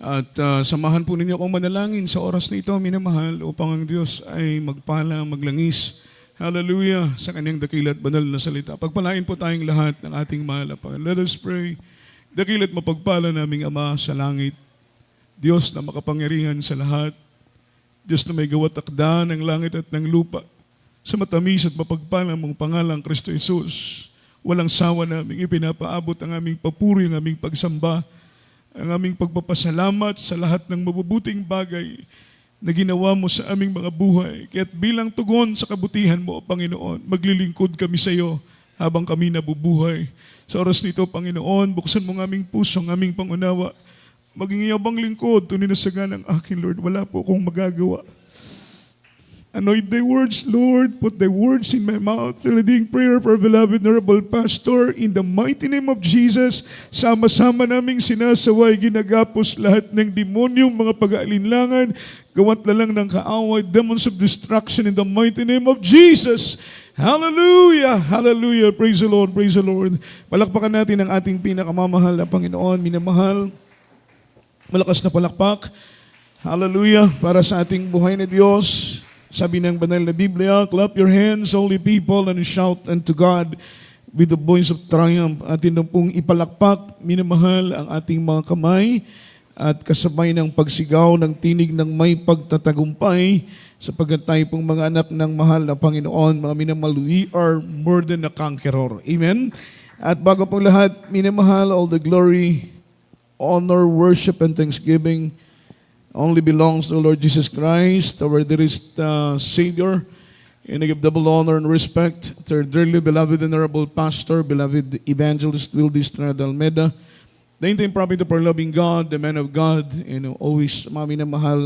At samahan po ninyo akong manalangin sa oras na ito, minamahal, upang ang Diyos ay magpala, maglangis. Hallelujah, sa kanyang dakila at banal na salita. Pagpalain po tayong lahat ng ating mahal na Panginoon. Let us pray. Dakila at mapagpala naming Ama sa langit, Diyos na makapangyarihan sa lahat, Diyos na may gawa't takda ng langit at ng lupa, sa matamis at mapagpala mong pangalang Kristo Jesus, walang sawa naming ipinapaabot ang aming papuri, ang aming pagsamba, ang aming pagpapasalamat sa lahat ng mabubuting bagay na ginawa mo sa aming mga buhay. Kaya't bilang tugon sa kabutihan mo, Panginoon, maglilingkod kami sa iyo habang kami nabubuhay. Sa oras nito, Panginoon, buksan mo ang aming puso, ang aming pangunawa. Maging iyabang lingkod, tunin na sagan ng akin, Lord. Wala po akong magagawa. Anoint thy words, Lord. Put thy words in my mouth. The leading prayer for our beloved Honorable Pastor, in the mighty name of Jesus, sama-sama naming sinasaway, ginagapos lahat ng demonyong mga pag-aalinlangan, gawat na lang ng kaaway, demons of destruction in the mighty name of Jesus. Hallelujah! Hallelujah! Praise the Lord! Praise the Lord! Palakpakan natin ang ating pinakamamahal na Panginoon, minamahal. Malakas na palakpak. Hallelujah! Para sa ating buhay na Diyos. Sabi ng banal na Biblia, clap your hands, holy people, and shout unto God with the voice of triumph. Atin na pong ipalakpak, minamahal, ang ating mga kamay at kasabay ng pagsigaw ng tinig ng may pagtatagumpay sapagkat tayo pong mga anak ng mahal na Panginoon, mga minamahal, we are more than a conqueror. Amen? At bago pong lahat, minamahal, all the glory, honor, worship, and thanksgiving only belongs to the Lord Jesus Christ, our dearest Savior. And I give double honor and respect to our dearly beloved and honorable pastor, beloved evangelist Wildis Estrada Almeda, the interim prophet of our loving God, the man of God, and always mami na mahal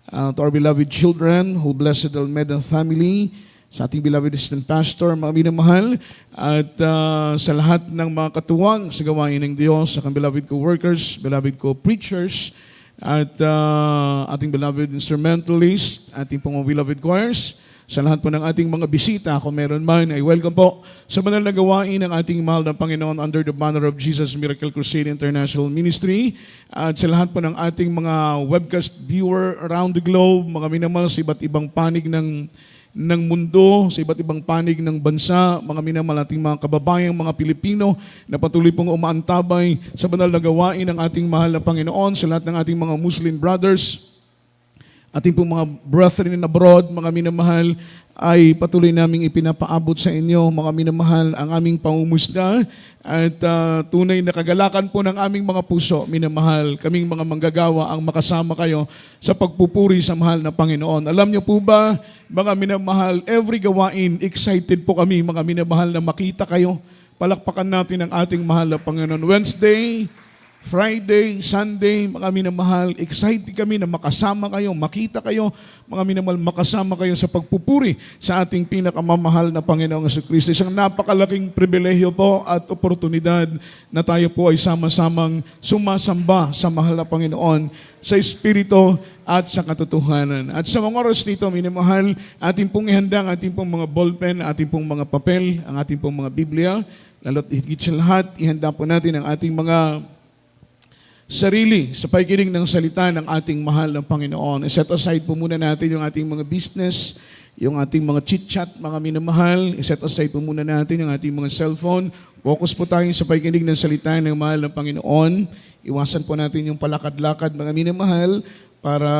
to our beloved children, whole blessed Almeda family, sa ating beloved assistant pastor, mami na mahal, at sa lahat ng mga katuwang sa gawain ng Diyos, sa kang beloved co-workers, beloved co-preachers, at ating beloved instrumentalist, ating pong beloved choirs, sa lahat po ng ating mga bisita, kung meron man, ay welcome po sa banal na gawain ng ating mahal na Panginoon under the banner of Jesus Miracle Crusade International Ministry, at sa lahat po ng ating mga webcast viewer around the globe, mga minamahal sa iba't ibang panig ng mundo, sa iba't ibang panig ng bansa, mga minamahal ating mga kababayang mga Pilipino na patuloy pong umaantabay sa banal na gawain ng ating mahal na Panginoon, sa lahat ng ating mga Muslim brothers, ating pong mga brethren in abroad, mga minamahal, ay patuloy naming ipinapaabot sa inyo, mga minamahal, ang aming pangumusda at tunay na kagalakan po ng aming mga puso, minamahal, kaming mga manggagawa ang makasama kayo sa pagpupuri sa mahal na Panginoon. Alam niyo po ba, mga minamahal, every gawain, excited po kami, mga minamahal, na makita kayo. Palakpakan natin ang ating mahal na Panginoon. Wednesday, Friday, Sunday, mga minamahal, excited kami na makasama kayo, makita kayo, mga minamahal, makasama kayo sa pagpupuri sa ating pinakamamahal na Panginoong Jesucristo. Isang napakalaking pribilehiyo po at oportunidad na tayo po ay sama-samang sumasamba sa mahal na Panginoon sa Espiritu at sa katotohanan. At sa mga oras nito, minamahal, ating pong ihanda ang ating pong mga ballpen, ating pong mga papel, ang ating pong mga Biblia, lalo't higit sa lahat, ihanda po natin ang ating mga sarili sa pakikinig ng salita ng ating mahal ng Panginoon. Set aside po muna natin yung ating mga business, yung ating mga chit-chat, mga minamahal. Set aside po muna natin yung ating mga cellphone. Focus po tayo sa pakikinig ng salita ng mahal ng Panginoon. Iwasan po natin yung palakad-lakad, mga minamahal, para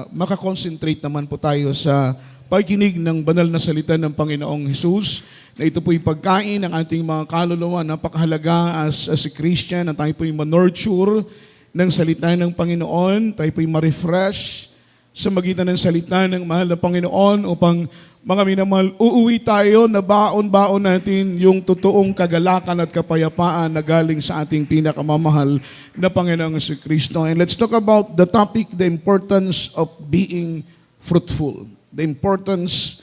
makakonsentrate naman po tayo sa pakikinig ng banal na salita ng Panginoong Jesus, na ito po'y pagkain ng ating mga kaluluwa. Napakahalaga as a Christian na tayo po'y ma-nurture ng salita ng Panginoon, tayo po'y ma-refresh sa magitan ng salita ng mahal na Panginoon upang mga minamahal, uuwi tayo na baon-baon natin yung totoong kagalakan at kapayapaan na galing sa ating pinakamamahal na Panginoong Kristo. And let's talk about the topic, the importance of being fruitful. The importance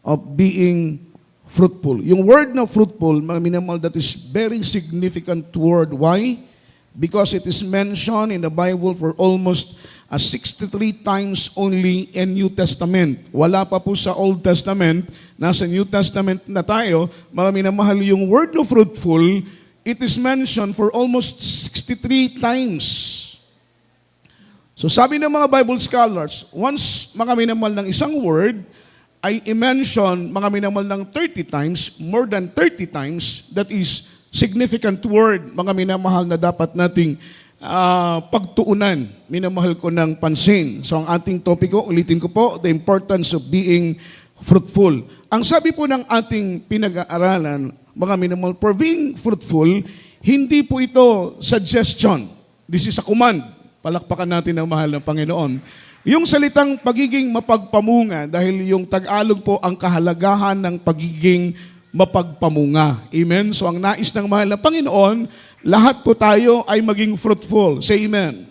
of being fruitful. Yung word na fruitful, mga minamahal, that is very significant word. Why? Because it is mentioned in the Bible for almost 63 times only in New Testament. Wala pa po sa Old Testament. Nasa New Testament na tayo. Mga minamahal, yung word na fruitful, it is mentioned for almost 63 times. So sabi ng mga Bible scholars, once mga minamahal ng isang word, ay i-mention mga minamahal ng 30 times, more than 30 times, that is significant word, mga minamahal na dapat nating pagtuunan. Minamahal ko ng pansin. So ang ating topiko, ulitin ko po, the importance of being fruitful. Ang sabi po ng ating pinag-aaralan, mga minamahal, for being fruitful, hindi po ito suggestion. This is a command. Palakpakan natin ang mahal ng Panginoon. Yung salitang pagiging mapagpamunga, dahil yung Tagalog po ang kahalagahan ng pagiging mapagpamunga. Amen? So ang nais ng mahal ng Panginoon, lahat po tayo ay maging fruitful. Say amen.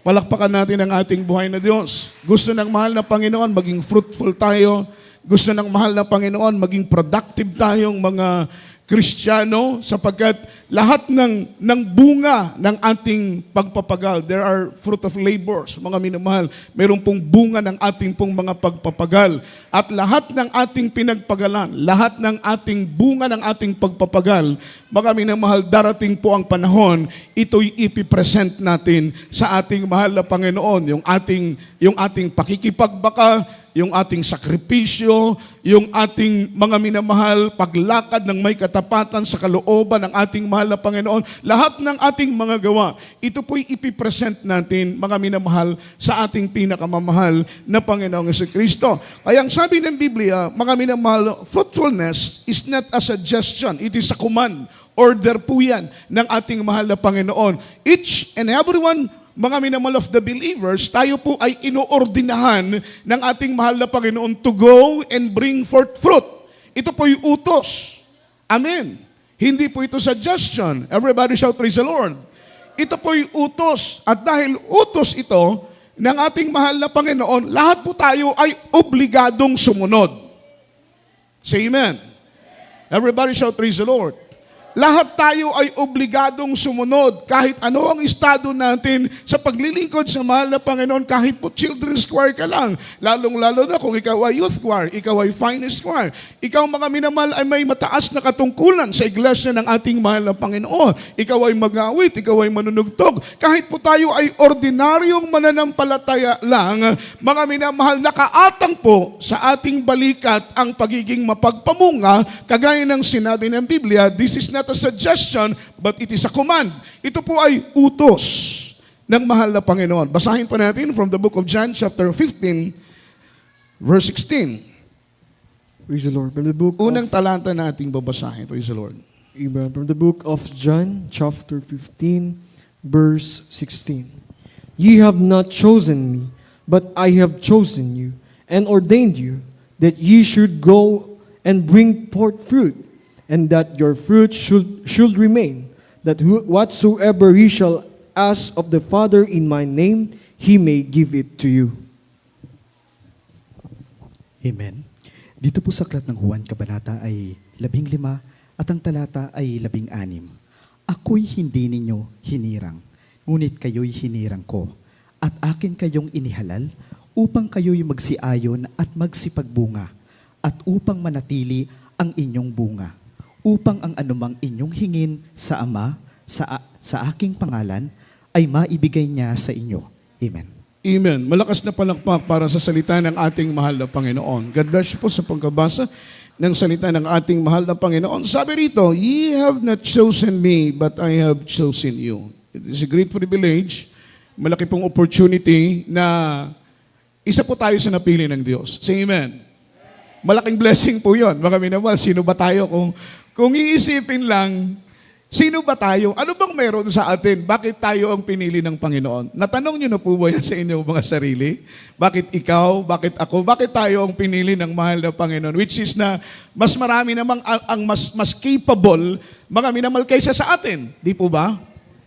Palakpakan natin ang ating buhay na Diyos. Gusto ng mahal ng Panginoon, maging fruitful tayo. Gusto ng mahal ng Panginoon, maging productive tayong mga Kristiyano, sapagkat lahat ng bunga ng ating pagpapagal, there are fruit of labors, mga minamahal, meron pong bunga ng ating pong mga pagpapagal. At lahat ng ating pinagpagalan, lahat ng ating bunga ng ating pagpapagal, mga minamahal, darating po ang panahon, ito'y ipipresent natin sa ating mahal na Panginoon, yung ating pakikipagbaka, yung ating sakripisyo, yung ating mga minamahal, paglakad ng may katapatan sa kalooban ng ating mahal na Panginoon, lahat ng ating mga gawa, ito po'y ipipresent natin, mga minamahal, sa ating pinakamamahal na Panginoong Jesucristo. Kaya ang sabi ng Biblia, mga minamahal, fruitfulness is not a suggestion, it is a command. Order po yan ng ating mahal na Panginoon. Each and everyone, mga minamahal of the believers, tayo po ay inoordinahan ng ating mahal na Panginoon to go and bring forth fruit. Ito po'y utos. Amen. Hindi po ito suggestion. Everybody shout, praise the Lord. Ito po'y utos. At dahil utos ito ng ating mahal na Panginoon, lahat po tayo ay obligadong sumunod. Say amen. Everybody shout, praise the Lord. Lahat tayo ay obligadong sumunod kahit ano ang estado natin sa paglilingkod sa mahal na Panginoon, kahit po children's choir ka lang, lalong-lalo na kung ikaw ay youth choir, ikaw ay finest choir, ikaw mga minamahal ay may mataas na katungkulan sa iglesia ng ating mahal na Panginoon, ikaw ay mag-awit, ikaw ay manunugtog, kahit po tayo ay ordinaryong mananampalataya lang, mga minamahal, nakaatang po sa ating balikat ang pagiging mapagpamunga, kagaya ng sinabi ng Biblia, this is not a suggestion, but it is a command. Ito po ay utos ng mahal na Panginoon. Basahin po natin from the book of John, chapter 15, verse 16. Praise the Lord. From the book Unang talanta na ating babasahin. Praise the Lord. Amen. From the book of John, chapter 15, verse 16. Ye have not chosen me, but I have chosen you, and ordained you, that ye should go and bring forth fruit, and that your fruit should remain, that whatsoever ye shall ask of the Father in my name, He may give it to you. Amen. Dito po sa aklat ng Juan, kabanata ay 15 at ang talata ay 16. Ako'y hindi ninyo hinirang, ngunit kayo'y hinirang ko, at akin kayong inihalal upang kayo'y magsiayon at magsipagbunga, at upang manatili ang inyong bunga, upang ang anumang inyong hingin sa Ama, sa aking pangalan, ay maibigay niya sa inyo. Amen. Amen. Malakas na palakpak para sa salita ng ating mahal na Panginoon. God bless you po sa pagkabasa ng salita ng ating mahal na Panginoon. Sabi rito, ye have not chosen me, but I have chosen you. It is a great privilege, malaki pong opportunity na isa po tayo sa napili ng Diyos. Say amen. Malaking blessing po yun. Mga minamahal, sino ba tayo? Kung iisipin lang, sino ba tayo? Ano bang meron sa atin? Bakit tayo ang pinili ng Panginoon? Natanong niyo na po ba yan sa inyong mga sarili? Bakit ikaw? Bakit ako? Bakit tayo ang pinili ng mahal na Panginoon? Which is na mas marami namang ang mas capable, mga minamahal, kaysa sa atin. Di po ba?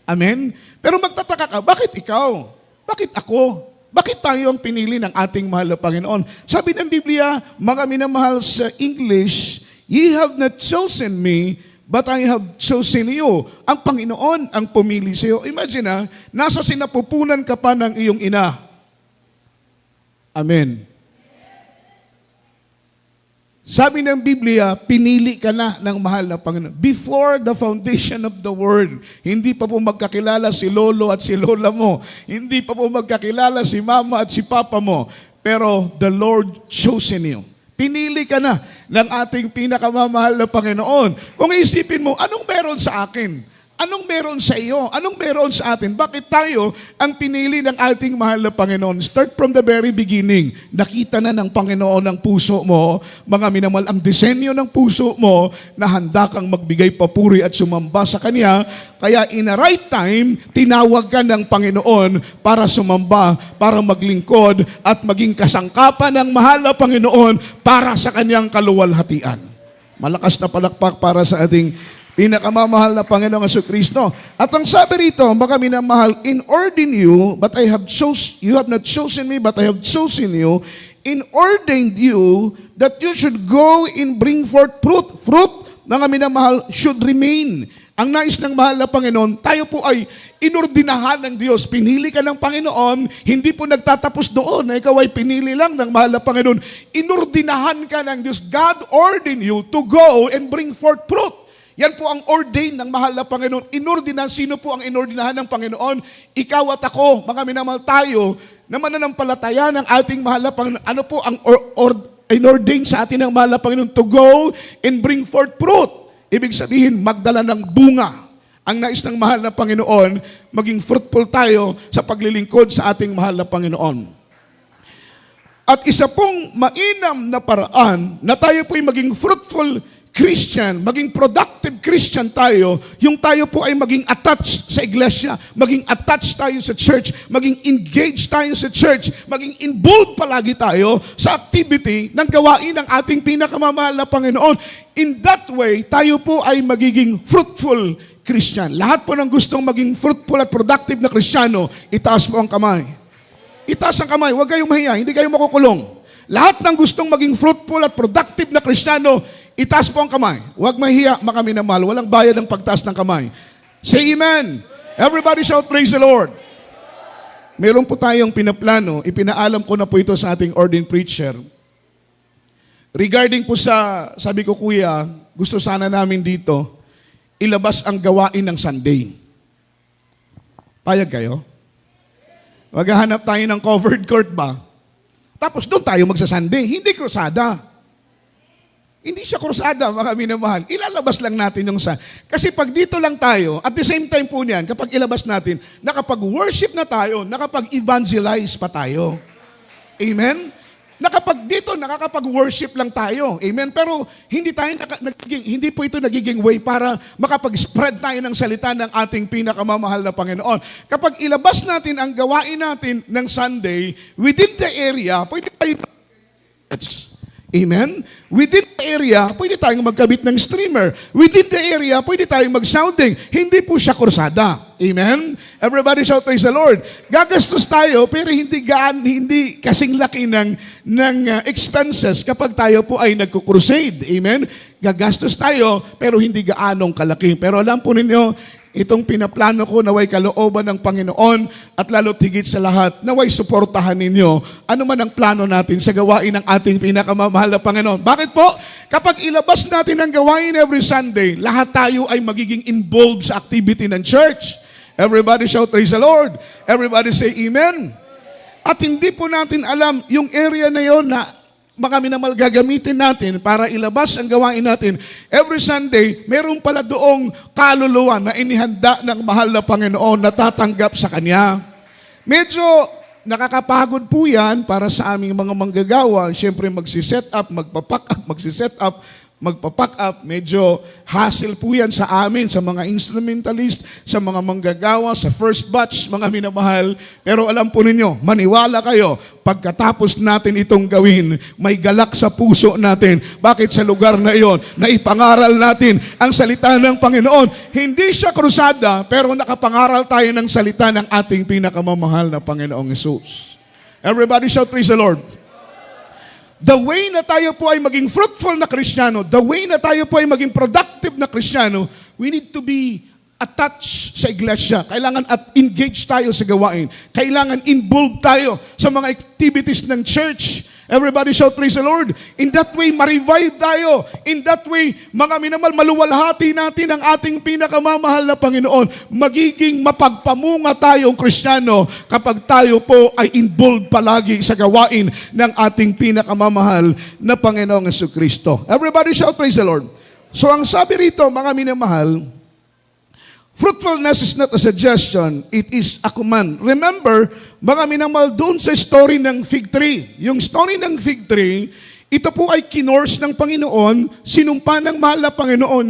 Amen? Pero magtataka ka, bakit ikaw? Bakit ako? Bakit tayo ang pinili ng ating mahal na Panginoon? Sabi ng Biblia, mga minamahal, sa English, ye have not chosen me, but I have chosen you. Ang Panginoon ang pumili sa iyo. Imagine nasa sinapupunan ka pa ng iyong ina. Amen. Sabi ng Biblia, pinili ka na ng mahal na Panginoon. Before the foundation of the world, hindi pa po magkakilala si lolo at si lola mo. Hindi pa po magkakilala si mama at si papa mo. Pero the Lord chosen you. Pinili ka na ng ating pinakamamahal na Panginoon. Kung isipin mo, anong meron sa akin? Anong meron sa iyo? Anong meron sa atin? Bakit tayo ang pinili ng ating mahal na Panginoon? Start from the very beginning. Nakita na ng Panginoon ang puso mo, mga minamahal, ang disenyo ng puso mo na handa kang magbigay papuri at sumamba sa Kanya. Kaya in a right time, tinawag ka ng Panginoon para sumamba, para maglingkod at maging kasangkapan ng mahal na Panginoon para sa Kanyang kaluwalhatian. Malakas na palakpak para sa ating pinakamamahal na Panginoong Jesucristo. At ang sabi rito, mga minamahal, in ordain you, but I have you have not chosen me, but I have chosen you, in ordained you, that you should go and bring forth fruit. Fruit, mga minamahal, should remain. Ang nais ng mahal na Panginoon, tayo po ay inordinahan ng Diyos. Pinili ka ng Panginoon, hindi po nagtatapos doon na ikaw ay pinili lang ng mahal na Panginoon. Inordinahan ka ng Diyos. God ordained you to go and bring forth fruit. Yan po ang ordain ng mahal na Panginoon. Inordinahan, sino po ang inordinahan ng Panginoon? Ikaw at ako, mga minamahal tayo, na mananampalataya ng ating mahal na Panginoon. Ano po ang inordain sa atin ng mahal na Panginoon? To go and bring forth fruit. Ibig sabihin, magdala ng bunga. Ang nais ng mahal na Panginoon, maging fruitful tayo sa paglilingkod sa ating mahal na Panginoon. At isa pong mainam na paraan na tayo po'y maging fruitful Christian, maging productive Christian tayo, yung tayo po ay maging attached sa iglesia, maging attached tayo sa church, maging engaged tayo sa church, maging involved palagi tayo sa activity ng gawain ng ating pinakamamahal na Panginoon. In that way, tayo po ay magiging fruitful Christian. Lahat po ng gustong maging fruitful at productive na Kristiyano, itaas mo ang kamay. Itaas ang kamay, huwag kayong mahiya, hindi kayo makukulong. Lahat ng gustong maging fruitful at productive na Kristiyano, itaas po ang kamay. Huwag mahiya, mga minamahal. Walang bayad ang pagtaas ng kamay. Say amen. Everybody shout, praise the Lord. Meron po tayong pinaplano. Ipinaalam ko na po ito sa ating ordained preacher. Regarding po sa, sabi ko, kuya, gusto sana namin dito, ilabas ang gawain ng Sunday. Payag kayo? Maghahanap tayo ng covered court ba? Tapos doon tayo magsa-Sunday. Hindi krusada. Hindi siya krusada, mga minamahal. Ilalabas lang natin yung sa... Kasi pag dito lang tayo, at the same time po niyan, kapag ilabas natin, nakapag-worship na tayo, nakapag-evangelize pa tayo. Amen? Nakapag dito, nakakapag-worship lang tayo. Amen? Pero hindi tayo hindi po ito nagiging way para makapag-spread tayo ng salita ng ating pinakamamahal na Panginoon. Kapag ilabas natin ang gawain natin ng Sunday, within the area, pwede tayo... Amen? Within the area, pwede tayong magkabit ng streamer. Within the area, pwede tayong mag-sounding. Hindi po siya kursada. Amen? Everybody shout, praise the Lord. Gagastos tayo, pero hindi kasing laki ng expenses kapag tayo po ay nagko-crusade. Amen? Gagastos tayo, pero hindi gaanong kalaki. Pero alam po ninyo, itong pinaplano ko naway kalooban ng Panginoon at lalo't higit sa lahat, naway suportahan ninyo ano man ang plano natin sa gawain ng ating pinakamamahal na Panginoon. Bakit po? Kapag ilabas natin ang gawain every Sunday, lahat tayo ay magiging involved sa activity ng church. Everybody shout, praise the Lord. Everybody say amen. At hindi po natin alam yung area na yon na mga minamahal gagamitin natin para ilabas ang gawain natin. Every Sunday, meron pala doong kaluluwa na inihanda ng mahal na Panginoon na tatanggap sa Kanya. Medyo nakakapagod po yan para sa aming mga manggagawa. Siyempre magsiset up, magpapack up, magsiset up, magpapack up. Medyo hassle po yan sa amin, sa mga instrumentalist, sa mga manggagawa, sa first batch, mga minamahal. Pero alam po ninyo, maniwala kayo, pagkatapos natin itong gawin, may galak sa puso natin. Bakit sa lugar na iyon, na ipangaral natin ang salita ng Panginoon? Hindi siya krusada, pero nakapangaral tayo ng salita ng ating pinakamamahal na Panginoong Hesus. Everybody shout, praise the Lord. The way na tayo po ay maging fruitful na Kristiyano, the way na tayo po ay maging productive na Kristiyano, we need to be attach sa iglesia. Kailangan at engage tayo sa gawain. Kailangan involved tayo sa mga activities ng church. Everybody shout, praise the Lord. In that way, ma-revive tayo. In that way, mga minamahal, maluwalhati natin ang ating pinakamamahal na Panginoon. Magiging mapagpamunga tayong Kristiyano kapag tayo po ay involved palagi sa gawain ng ating pinakamamahal na Panginoong Jesucristo. Everybody shout, praise the Lord. So ang sabi rito, mga minamahal, fruitfulness is not a suggestion, it is a command. Remember, mga minamahal, doon sa story ng fig tree. Yung story ng fig tree, ito po ay kinors ng Panginoon, sinumpa ng mahal na Panginoon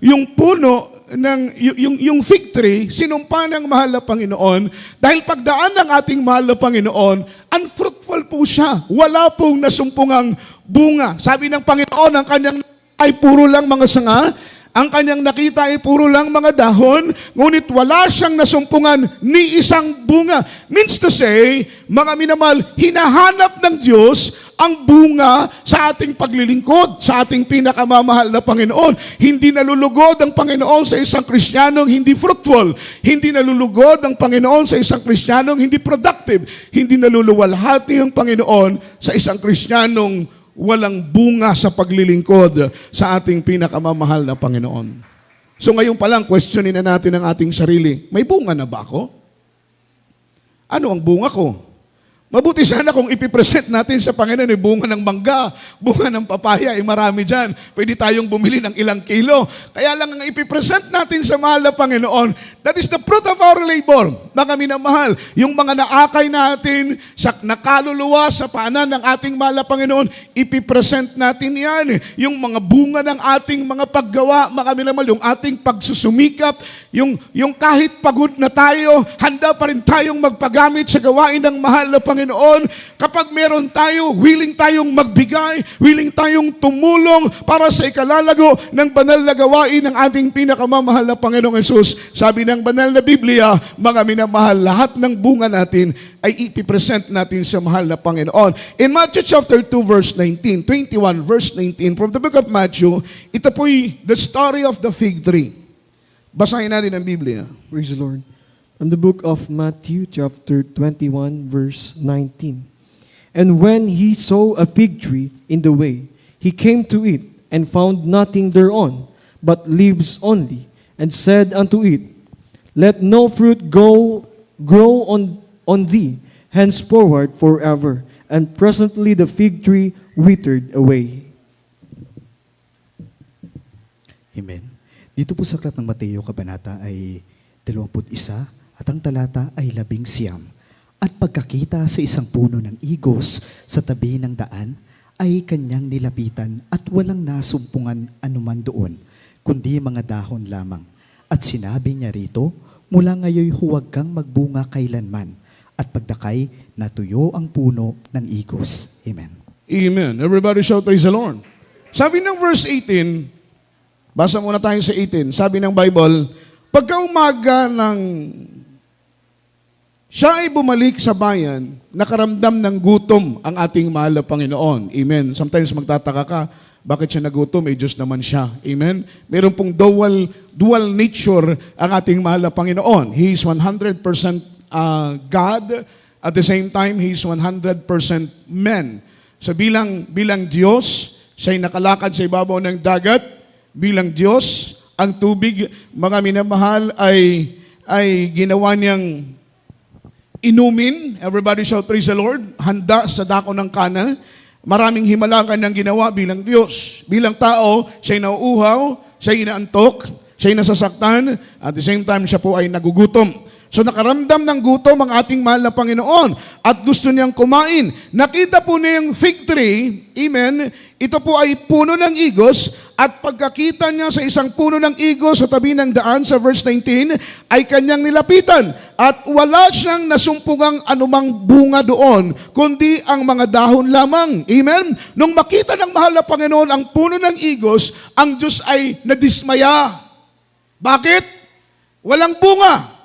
yung puno ng yung fig tree, sinumpa ng mahal na Panginoon, dahil pagdaan ng ating mahal na Panginoon, unfruitful po siya. Wala pong nasumpungang bunga. Sabi ng Panginoon, ang kanyang ay puro lang mga sanga, ang kanyang nakita ay puro lang mga dahon, ngunit wala siyang nasumpungan ni isang bunga. Means to say, mga minamahal, hinahanap ng Diyos ang bunga sa ating paglilingkod, sa ating pinakamamahal na Panginoon. Hindi nalulugod ang Panginoon sa isang Kristiyanong hindi fruitful. Hindi nalulugod ang Panginoon sa isang Kristiyanong hindi productive. Hindi naluluwalhati ang Panginoon sa isang Kristiyanong walang bunga sa paglilingkod sa ating pinakamamahal na Panginoon. So ngayon pa lang, questionin na natin ang ating sarili. May bunga na ba ako? Ano ang bunga ko? Mabuti sana kung ipipresent natin sa Panginoon ay bunga ng mangga, bunga ng papaya, marami dyan. Pwede tayong bumili ng ilang kilo. Kaya lang ang ipipresent natin sa mahal na Panginoon, that is the fruit of our labor. Mga minamahal, yung mga naakay natin sa nakaluluwa sa paanan ng ating mahal na Panginoon, ipipresent natin yan. Yung mga bunga ng ating mga paggawa, mga minamahal, yung ating pagsusumikap, yung kahit pagod na tayo, handa pa rin tayong magpagamit sa gawain ng mahal na Panginoon. Kapag meron tayo, willing tayong magbigay, willing tayong tumulong para sa ikalalago ng banal na gawain ng ating pinakamamahal na Panginoong Hesus. Sabi ng banal na Biblia, mga minamahal, lahat ng bunga natin ay ipipresent natin sa mahal na Panginoon. In Matthew chapter 2 verse 19, 21 verse 19 from the book of Matthew, ito po'y the story of the fig tree. Basahin natin ang Biblia. Praise the Lord. From the book of Matthew, chapter 21, verse 19. And when he saw a fig tree in the way, he came to it, and found nothing thereon, but leaves only, and said unto it, Let no fruit grow on thee henceforward forever. And presently the fig tree withered away. Amen. Dito po sa aklat ng Mateo, kabanata ay 21, at ang talata ay 11. At pagkakita sa isang puno ng igos sa tabi ng daan, ay kanyang nilapitan at walang nasumpungan anuman doon, kundi mga dahon lamang. At sinabi niya rito, mula ngayon huwag kang magbunga kailanman. At pagdakay, natuyo ang puno ng igos. Amen. Amen. Everybody shout, praise the Lord. Sabi ng verse 18, basa muna tayo sa 18, sabi ng Bible, pagka umaga ng siya ay bumalik sa bayan, nakaramdam ng gutom ang ating mahal na Panginoon. Amen. Sometimes magtataka ka, bakit siya nagutom? Diyos naman siya. Amen. Meron pong dual nature ang ating mahal na Panginoon. He is 100% God, at the same time, He is 100% man. So bilang Diyos, siya ay nakalakad sa ibabaw ng dagat. Bilang Diyos, ang tubig, mga minamahal, ay ginawa niyang inumin. Everybody shout, praise the Lord. Handa sa dako ng kana. Maraming himalakan ng ginawa bilang Diyos. Bilang tao, siya'y nauuhaw, siya'y inaantok, siya'y nasasaktan, at the same time, siya po ay nagugutom. So nakaramdam ng gutom ang ating mahal na Panginoon at gusto niyang kumain. Nakita po niya yung fig tree, amen, ito po ay puno ng igos, at pagkakita niya sa isang puno ng igos sa tabi ng daan sa verse 19, ay kanyang nilapitan at wala siyang nasumpungang anumang bunga doon, kundi ang mga dahon lamang. Amen? Nung makita ng mahal na Panginoon ang puno ng igos, ang Diyos ay nadismaya. Bakit? Walang bunga.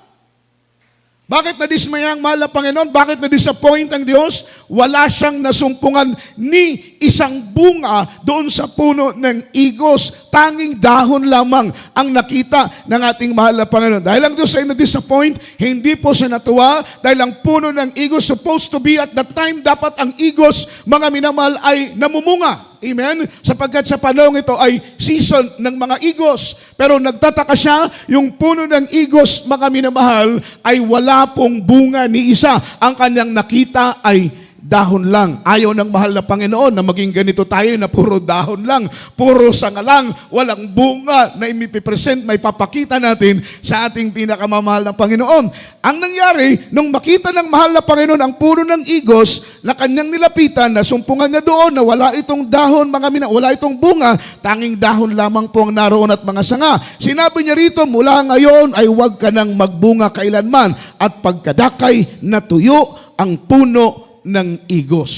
Bakit nadismaya ang mahal na Panginoon? Bakit na-disappoint ang Diyos? Wala siyang nasumpungan ni isang bunga doon sa puno ng igos. Tanging dahon lamang ang nakita ng ating mahal na Panginoon. Dahil ang Diyos ay na-disappoint, hindi po siya natuwa dahil ang puno ng igos supposed to be at that time, dapat ang igos, mga minamahal, ay namumunga. Amen? Sapagkat sa panahon ito ay season ng mga igos. Pero nagtataka siya, yung puno ng igos, mga minamahal, ay wala pong bunga ni isa. Ang kanyang nakita ay dahon lang. Ayaw ng mahal na Panginoon na maging ganito tayo na puro dahon lang, puro sanga lang, walang bunga na imipipresent, may papakita natin sa ating pinakamamahal na Panginoon. Ang nangyari, nung makita ng mahal na Panginoon ang puno ng igos na kanyang nilapitan, na sumpungan niya doon na wala itong dahon, wala itong bunga, tanging dahon lamang po ang naroon at mga sanga. Sinabi niya rito, mula ngayon ay huwag ka nang magbunga kailanman at pagkadakay natuyo ang puno ng igos.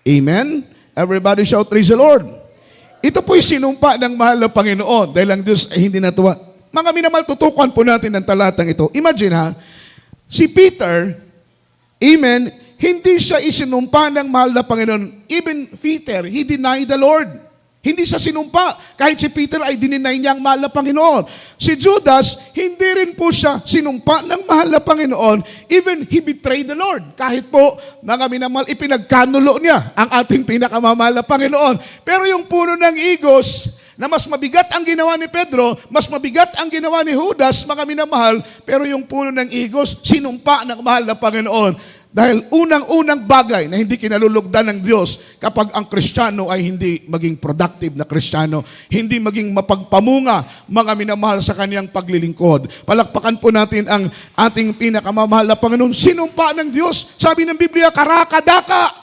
Amen? Everybody shout, praise the Lord. Ito po'y sinumpa ng mahal na Panginoon dahil ang Diyos ay hindi natuwa. Mga minamahal, tutukan po natin ang talatang ito. Imagine ha, si Peter, amen, hindi siya isinumpa ng mahal na Panginoon. Even Peter, he denied the Lord. Hindi siya sinumpa. Kahit si Peter ay dininay niya ang mahal na Panginoon. Si Judas, hindi rin po siya sinumpa ng mahal na Panginoon. Even he betrayed the Lord. Kahit po, mga minamahal, ipinagkanulo niya ang ating pinakamamahal na Panginoon. Pero yung puno ng igos, na mas mabigat ang ginawa ni Pedro, mas mabigat ang ginawa ni Judas, mga minamahal, pero yung puno ng igos, sinumpa ng mahal na Panginoon. Dahil unang-unang bagay na hindi kinalulugdan ng Diyos kapag ang Kristiyano ay hindi maging productive na Kristiyano, hindi maging mapagpamunga, mga minamahal sa kaniyang paglilingkod. Palakpakan po natin ang ating pinakamamahal na Panginoon. Sinumpa ng Diyos, sabi ng Biblia, karakadaka.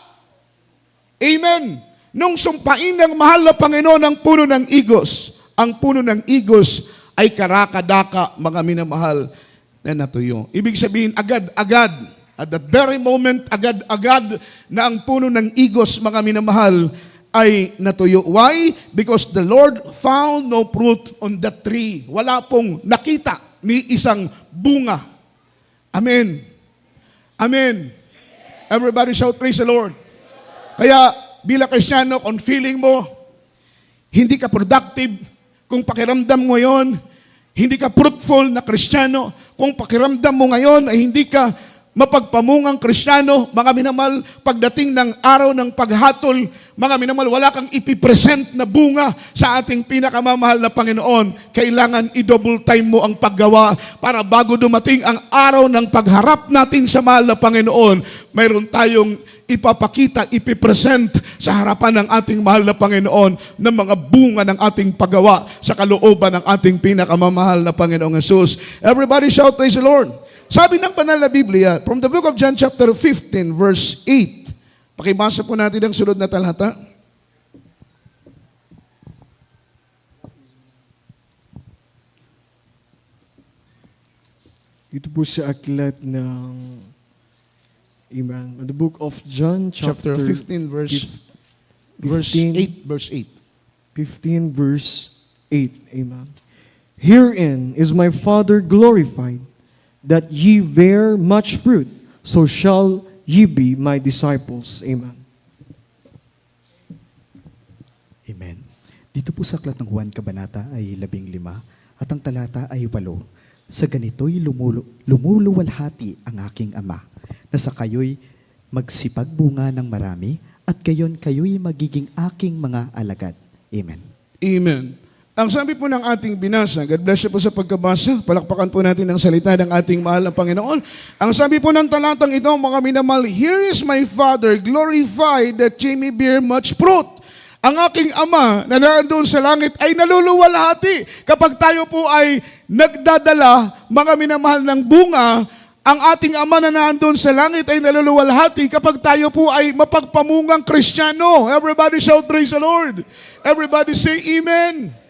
Amen. Nung sumpain ng mahal na Panginoon ang puno ng igos, ang puno ng igos ay karakadaka, mga minamahal na natuyo. Ibig sabihin, agad-agad, at that very moment, agad-agad na ang puno ng igos, mga minamahal, ay natuyo. Why? Because the Lord found no fruit on that tree. Wala pong nakita ni isang bunga. Amen. Amen. Everybody shout, praise the Lord. Kaya, bilang Kristiyano, kung feeling mo, hindi ka productive, kung pakiramdam mo ngayon, hindi ka fruitful na Kristiyano, kung pakiramdam mo ngayon ay hindi ka mapagpamungang Kristiyano, mga minamahal, pagdating ng araw ng paghatol, mga minamahal, wala kang ipipresent na bunga sa ating pinakamamahal na Panginoon. Kailangan i-double time mo ang paggawa para bago dumating ang araw ng pagharap natin sa mahal na Panginoon, mayroon tayong ipapakita, ipipresent sa harapan ng ating mahal na Panginoon ng mga bunga ng ating paggawa sa kalooban ng ating pinakamamahal na Panginoong Jesus. Everybody shout, praise the Lord. Sabi ng banal na Biblia, from the book of John chapter 15, verse 8. Pakibasa po natin ang sunod na talata. Ito po sa aklat ng Amen. The book of John Chapter 15, verse 15, 8. Verse 8. 15 verse 8. Amen. Herein is my Father glorified, that ye bear much fruit, so shall ye be my disciples. Amen. Amen. Dito po sa aklat ng Juan Kabanata ay 15 at ang talata ay 8. Sa ganito'y lumuluwalhati ang aking Ama, na sa kayo'y magsipagbunga ng marami at kayo'y magiging aking mga alagad. Amen. Amen. Ang sabi po ng ating binasa, God bless you po sa pagkabasa, palakpakan po natin ang salita ng ating mahal na Panginoon. Ang sabi po ng talatang ito, mga minamahal, here is my Father glorified that ye may bear much fruit. Ang aking Ama na nandoon sa langit ay naluluwalhati kapag tayo po ay nagdadala, mga minamahal, ng bunga. Ang ating Ama na nandoon sa langit ay naluluwalhati kapag tayo po ay mapagpamungang Kristiyano. Everybody shout, praise the Lord. Everybody say, Amen.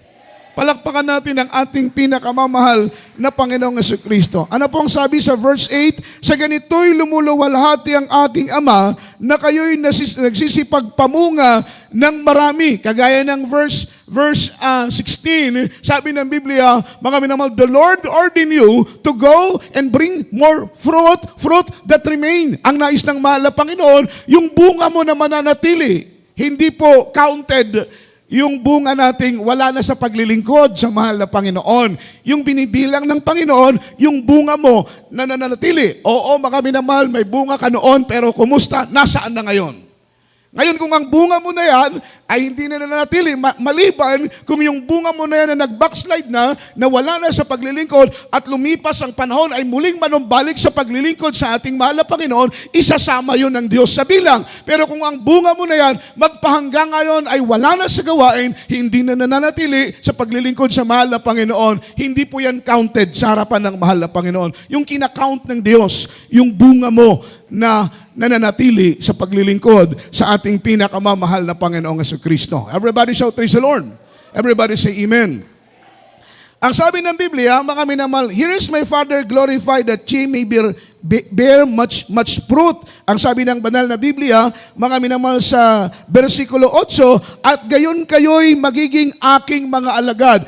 Palakpakan natin ang ating pinakamamahal na Panginoong Jesucristo. Ano pong sabi sa verse 8? Sa ganito'y lumuluwalhati ang aking Ama na kayo'y nagsisipagpamunga ng marami. Kagaya ng verse 16, sabi ng Biblia, mga minamahal, the Lord ordained you to go and bring more fruit that remain. Ang nais ng mahal na Panginoon, yung bunga mo na mananatili. Hindi po counted yung bunga nating wala na sa paglilingkod sa mahal na Panginoon. Yung binibilang ng Panginoon, yung bunga mo na nananatili. Oo, mga minamahal, may bunga ka noon, pero kumusta? Nasaan na ngayon? Ngayon, kung ang bunga mo na yan ay hindi na nananatili, maliban kung yung bunga mo na yan na nag-backslide na wala na sa paglilingkod at lumipas ang panahon ay muling manumbalik sa paglilingkod sa ating mahal na Panginoon, isasama yun ng Diyos sa bilang. Pero kung ang bunga mo na yan, magpahanggang ngayon ay wala na sa gawain, hindi na nananatili sa paglilingkod sa mahal na Panginoon, hindi po yan counted sa harapan ng mahal na Panginoon. Yung kinakount ng Diyos, yung bunga mo na nananatili sa paglilingkod sa ating pinakamamahal na Panginoong Jesucristo. Everybody shout, praise the Lord. Everybody say amen. Ang sabi ng Biblia, mga minamahal, here is my Father glorified that ye may bear much fruit. Ang sabi ng banal na Biblia, mga minamahal sa versikulo 8, at gayon kayo'y magiging aking mga alagad.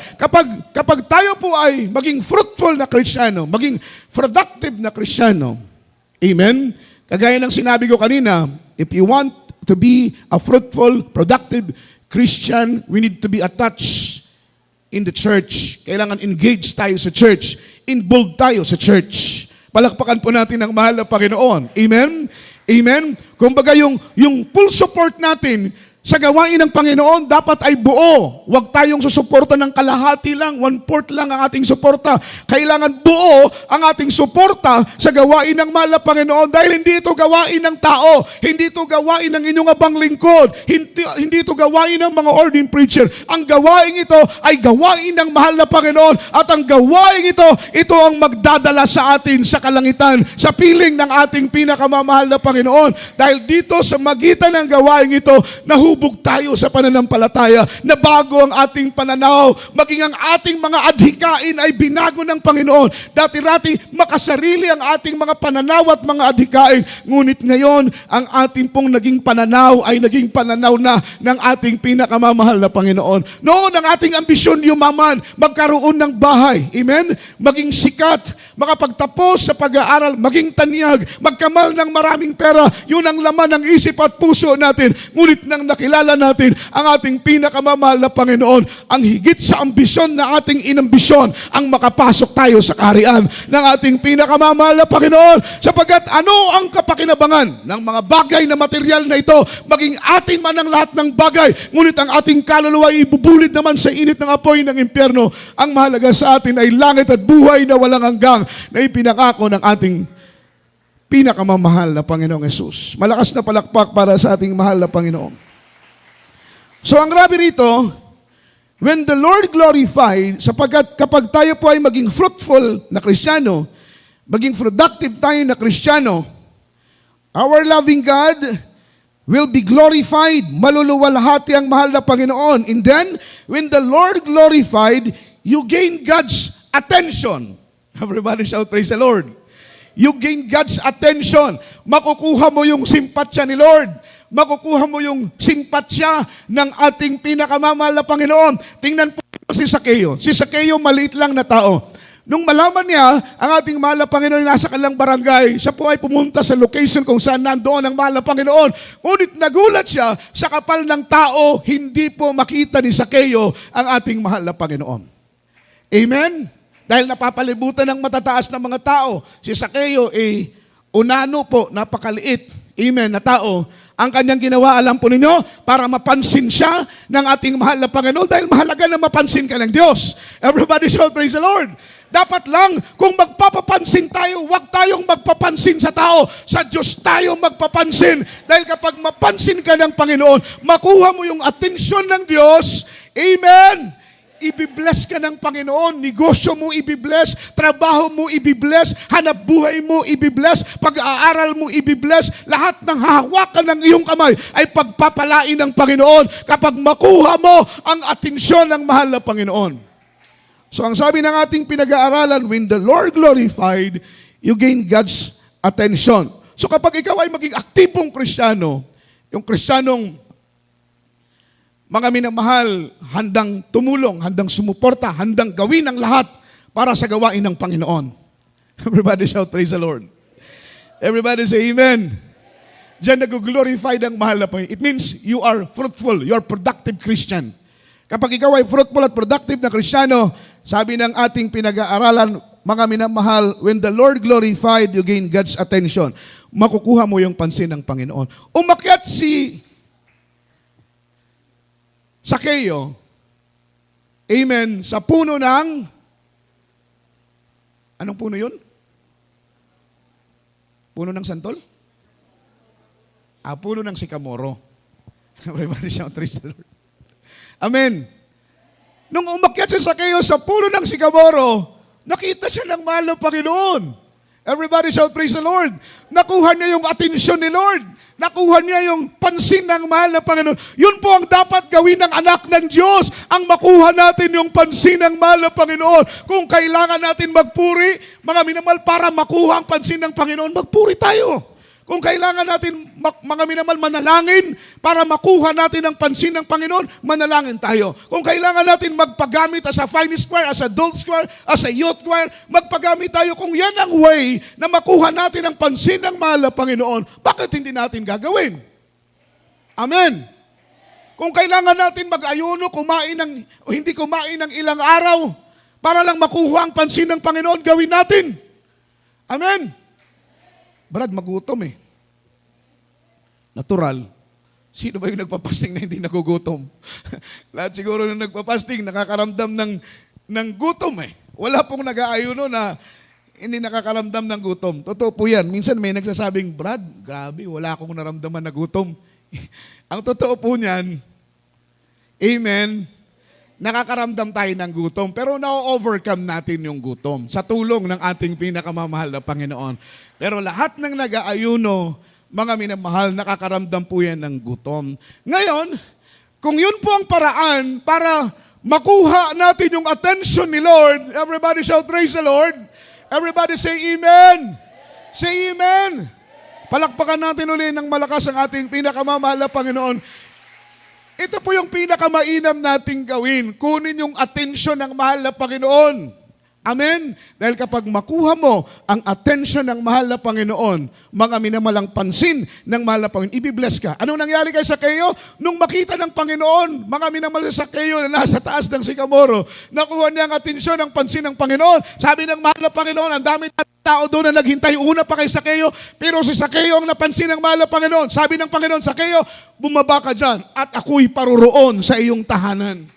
Kapag tayo po ay maging fruitful na Kristiyano, maging productive na Kristiyano, amen? Kagaya ng sinabi ko kanina, if you want to be a fruitful, productive Christian, we need to be attached in the church. Kailangan engage tayo sa church. Involved tayo sa church. Palakpakan po natin ang mahal na Panginoon. Amen? Amen? Kumbaga yung full support natin sa gawain ng Panginoon, dapat ay buo. Huwag tayong susuporta ng kalahati lang, 1/4 lang ang ating suporta. Kailangan buo ang ating suporta sa gawain ng mahal na Panginoon dahil hindi ito gawain ng tao, hindi ito gawain ng inyong abang lingkod, hindi ito gawain ng mga ordained preacher. Ang gawain ito ay gawain ng mahal na Panginoon at ang gawain ito ang magdadala sa atin sa kalangitan, sa piling ng ating pinakamamahal na Panginoon. Dahil dito sa magitan ng gawain ito, nahubog tayo sa pananampalataya, na bago ang ating pananaw, maging ang ating mga adhikain ay binago ng Panginoon. Dati-rati makasarili ang ating mga pananaw at mga adhikain, ngunit ngayon ang ating pong naging pananaw ay naging pananaw na ng ating pinakamamahal na Panginoon. Noon ang ating ambisyon yumaman, magkaroon ng bahay, amen? Maging sikat, makapagtapos sa pag-aaral, maging tanyag, magkamal ng maraming pera, yun ang laman ng isip at puso natin. Ngunit nang nakilala natin ang ating pinakamamahal na Panginoon, ang higit sa ambisyon na ating inambisyon, ang makapasok tayo sa kaharian ng ating pinakamamahal na Panginoon. Sapagkat ano ang kapakinabangan ng mga bagay na material na ito, maging atin man ang lahat ng bagay, ngunit ang ating kaluluwa ay ibubulid naman sa init ng apoy ng impyerno. Ang mahalaga sa atin ay langit at buhay na walang hanggang na ipinangako ng ating pinakamamahal na Panginoong Hesus. Malakas na palakpak para sa ating mahal na Panginoon. So ang grabe rito, when the Lord glorified, sapagkat kapag tayo po ay maging fruitful na Kristiyano, maging productive tayo na Kristiyano, our loving God will be glorified. Maluluwalhati ang mahal na Panginoon. And then, when the Lord glorified, you gain God's attention. Everybody shout, praise the Lord. You gain God's attention. Makukuha mo yung simpatsya ni Lord. Makukuha mo yung simpatsya ng ating pinakamamahal na Panginoon. Tingnan po si Zaccheo. Si Zaccheo, maliit lang na tao. Nung malaman niya, ang ating mahal na Panginoon nasa kanilang barangay, siya po ay pumunta sa location kung saan nandoon ang mahal na Panginoon. Ngunit nagulat siya, sa kapal ng tao, hindi po makita ni Zaccheo ang ating mahal na Panginoon. Amen? Dahil napapalibutan ng matataas na mga tao. Si Zaccheo ay unano po, napakaliit. Amen, na tao. Ang kanyang ginawa, alam po ninyo, para mapansin siya ng ating mahal na Panginoon dahil mahalaga na mapansin ka ng Diyos. Everybody shout, praise the Lord. Dapat lang, kung magpapapansin tayo, huwag tayong magpapansin sa tao. Sa Diyos tayo magpapansin. Dahil kapag mapansin ka ng Panginoon, makuha mo yung atensyon ng Diyos. Amen. Ibibless ka ng Panginoon, negosyo mo ibibless, trabaho mo ibibless, hanap buhay mo ibibless, pag-aaral mo ibibless, lahat ng hahawakan ng iyong kamay ay pagpapalain ng Panginoon kapag makuha mo ang atensyon ng mahal na Panginoon. So ang sabi ng ating pinag-aaralan, when the Lord glorified, you gain God's attention. So kapag ikaw ay maging aktibong Kristiyano, yung Kristiyanong mga minamahal, handang tumulong, handang sumuporta, handang gawin ang lahat para sa gawain ng Panginoon. Everybody shout, praise the Lord. Everybody say amen. Diyan nag-glorify ng mahal na Panginoon. It means you are fruitful, you are productive Christian. Kapag ikaw ay fruitful at productive na Kristiyano, sabi ng ating pinag-aaralan, mga minamahal, when the Lord glorified, you gain God's attention. Makukuha mo yung pansin ng Panginoon. Umakyat si Sakeo, amen, sa puno ng, anong puno yun? Puno ng santol? Puno ng sikamoro. Everybody shout, praise the Lord. Amen. Nung umakyat si Sakeo sa puno ng sikamoro, nakita siya ng mahal ng Panginoon. Everybody shout, praise the Lord. Nakuha niya yung atensyon ni Lord. Nakuha niya yung pansin ng mahal na Panginoon. Yun po ang dapat gawin ng anak ng Diyos, ang makuha natin yung pansin ng mahal na Panginoon. Kung kailangan natin magpuri, mga minamahal, para makuha ang pansin ng Panginoon, magpuri tayo. Kung kailangan natin, mga minamahal, manalangin para makuha natin ang pansin ng Panginoon, manalangin tayo. Kung kailangan natin magpagamit as a finest choir, as a adult choir, as a youth choir, magpagamit tayo. Kung yan ang way na makuha natin ang pansin ng mahal na Panginoon, bakit hindi natin gagawin? Amen. Kung kailangan natin mag-ayuno, hindi kumain ng ilang araw, para lang makuha ang pansin ng Panginoon, gawin natin. Amen. Brad, magutom eh. Natural. Sino ba yung nagpapasting na hindi nagugutom? Lahat siguro na nagpapasting, nakakaramdam ng gutom eh. Wala pong nag-aayuno na hindi nakakaramdam ng gutom. Totoo po yan. Minsan may nagsasabing, Brad, grabe, wala akong naramdaman na gutom. Ang totoo po niyan, amen, nakakaramdam tayo ng gutom, pero na-overcome natin yung gutom sa tulong ng ating pinakamamahal na Panginoon. Pero lahat ng nag-aayuno, mga minamahal, nakakaramdam po yan ng gutom. Ngayon, kung yun po ang paraan para makuha natin yung attention ni Lord, everybody shout, praise the Lord. Everybody say amen. Say amen. Palakpakan natin ulit ng malakas ang ating pinakamamahal na Panginoon. Ito po yung pinakamainam nating gawin. Kunin yung atensyon ng mahal na Panginoon. Amen? Dahil kapag makuha mo ang atensyon ng mahal na Panginoon, mga minamalang pansin ng mahal na Panginoon, ibibless ka. Anong nangyari kay Sakeo? Nung makita ng Panginoon, mga minamalang Sakeo na nasa taas ng sikamoro, nakuha niya ang atensyon ng pansin ng Panginoon. Sabi ng mahal na Panginoon, ang dami tao doon na naghintay una pa kay Sakeo, pero si Sakeo ang napansin ng mahal na Panginoon. Sabi ng Panginoon, Sakeo, bumaba ka dyan at ako'y paroroon sa iyong tahanan.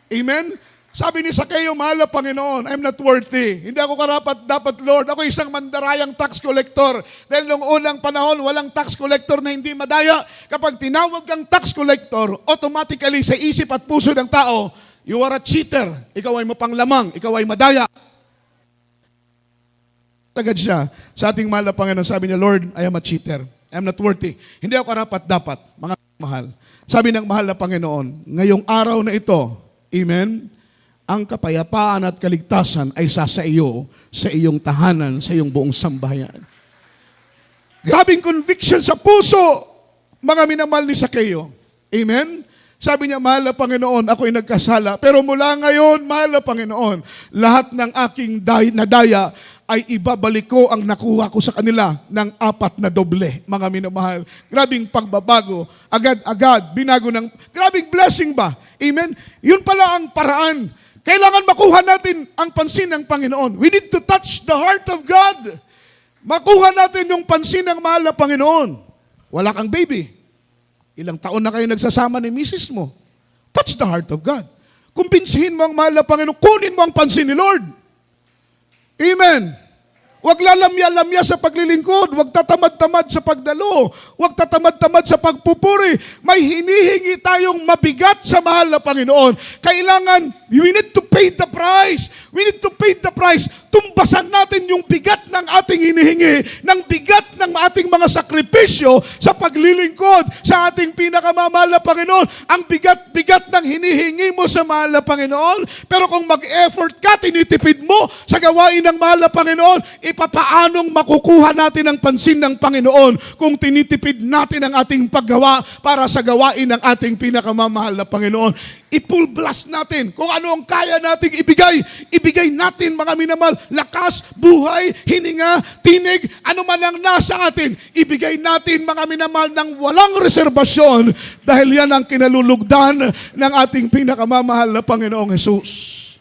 Amen? Sabi ni Sakeo, mahal na Panginoon, I'm not worthy. Hindi ako dapat Lord. Ako isang mandarayang tax collector. Dahil nung unang panahon, walang tax collector na hindi madaya. Kapag tinawag kang tax collector, automatically sa isip at puso ng tao, you are a cheater. Ikaw ay mapanglamang. Ikaw ay madaya. Tagad siya sa ating mahal na Panginoon. Sabi niya, Lord, I am a cheater. I am not worthy. Hindi ako dapat, mga mahal. Sabi ng mahal na Panginoon, ngayong araw na ito, amen, ang kapayapaan at kaligtasan ay sa iyo, sa iyong tahanan, sa iyong buong sambahayan. Grabing conviction sa puso, mga minamahal ni Sakeo. Amen? Sabi niya, mahal na Panginoon, ako'y nagkasala. Pero mula ngayon, mahal na Panginoon, lahat ng aking nadaya ay ibabalik ko ang nakuha ko sa kanila ng 4 na doble, mga minamahal. Grabing pagbabago, agad-agad, binago ng, grabing blessing ba? Amen? Yun pala ang paraan. Kailangan makuha natin ang pansin ng Panginoon. We need to touch the heart of God. Makuha natin yung pansin ng mahal na Panginoon. Wala kang baby. Ilang taon na kayo nagsasama ni misis mo. Touch the heart of God. Kumbinsihin mo ang mahal na Panginoon. Kunin mo ang pansin ni Lord. Amen. Huwag lalamya-lamya sa paglilingkod. Huwag tatamad-tamad sa pagdalo. Huwag tatamad-tamad sa pagpupuri. May hinihingi tayong mabigat sa mahal na Panginoon. Kailangan, we need to pay the price. We need to pay the price. Tumbasan natin yung bigat ng ating hinihingi, ng bigat ng ating mga sakripisyo sakripisyo sa paglilingkod sa ating pinakamamahal na Panginoon. Ang bigat-bigat ng hinihingi mo sa mahal na Panginoon, pero kung mag-effort ka, tinitipid mo sa gawain ng mahal na Panginoon, ipapaanong makukuha natin ang pansin ng Panginoon kung tinitipid natin ang ating paggawa para sa gawain ng ating pinakamamahal na Panginoon. I-full blast natin kung ano ang kaya nating ibigay natin mga minamahal, lakas, buhay, hininga, tinig, ano man ang nasa atin, ibigay natin mga minamahal ng walang reserbasyon dahil yan ang kinalulugdan ng ating pinakamamahal na Panginoong Jesus.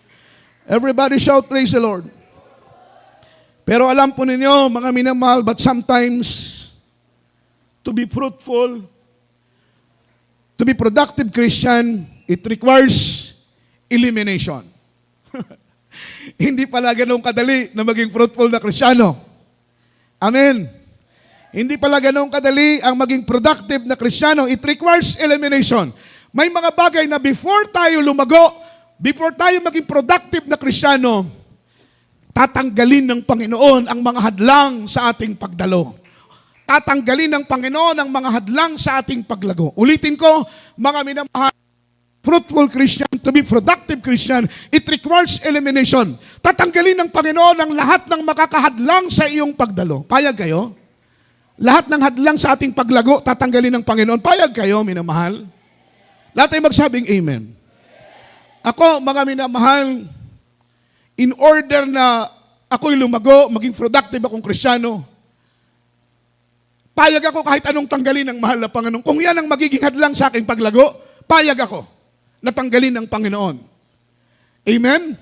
Everybody shout, praise the Lord. Pero alam po ninyo, mga minamahal, but sometimes, to be fruitful, to be productive Christian, it requires elimination. Hindi pala ganun kadali na maging fruitful na Kristiyano. Amen. Hindi pala ganun kadali ang maging productive na Kristiyano. It requires elimination. May mga bagay na before tayo lumago, before tayo maging productive na Kristiyano, tatanggalin ng Panginoon ang mga hadlang sa ating pagdalo. Tatanggalin ng Panginoon ang mga hadlang sa ating paglago. Ulitin ko, mga minamahal, fruitful Christian, to be productive Christian, it requires elimination. Tatanggalin ng Panginoon ang lahat ng makakahadlang sa iyong pagdalo. Payag kayo? Lahat ng hadlang sa ating paglago, tatanggalin ng Panginoon. Payag kayo, minamahal? Lahat ay magsabing amen. Ako, mga minamahal, in order na ako'y lumago, maging productive akong Kristiyano, payag ako kahit anong tanggalin ng mahal na Panginoon. Kung yan ang magiging hadlang sa aking paglago, payag ako natanggalin ng Panginoon. Amen?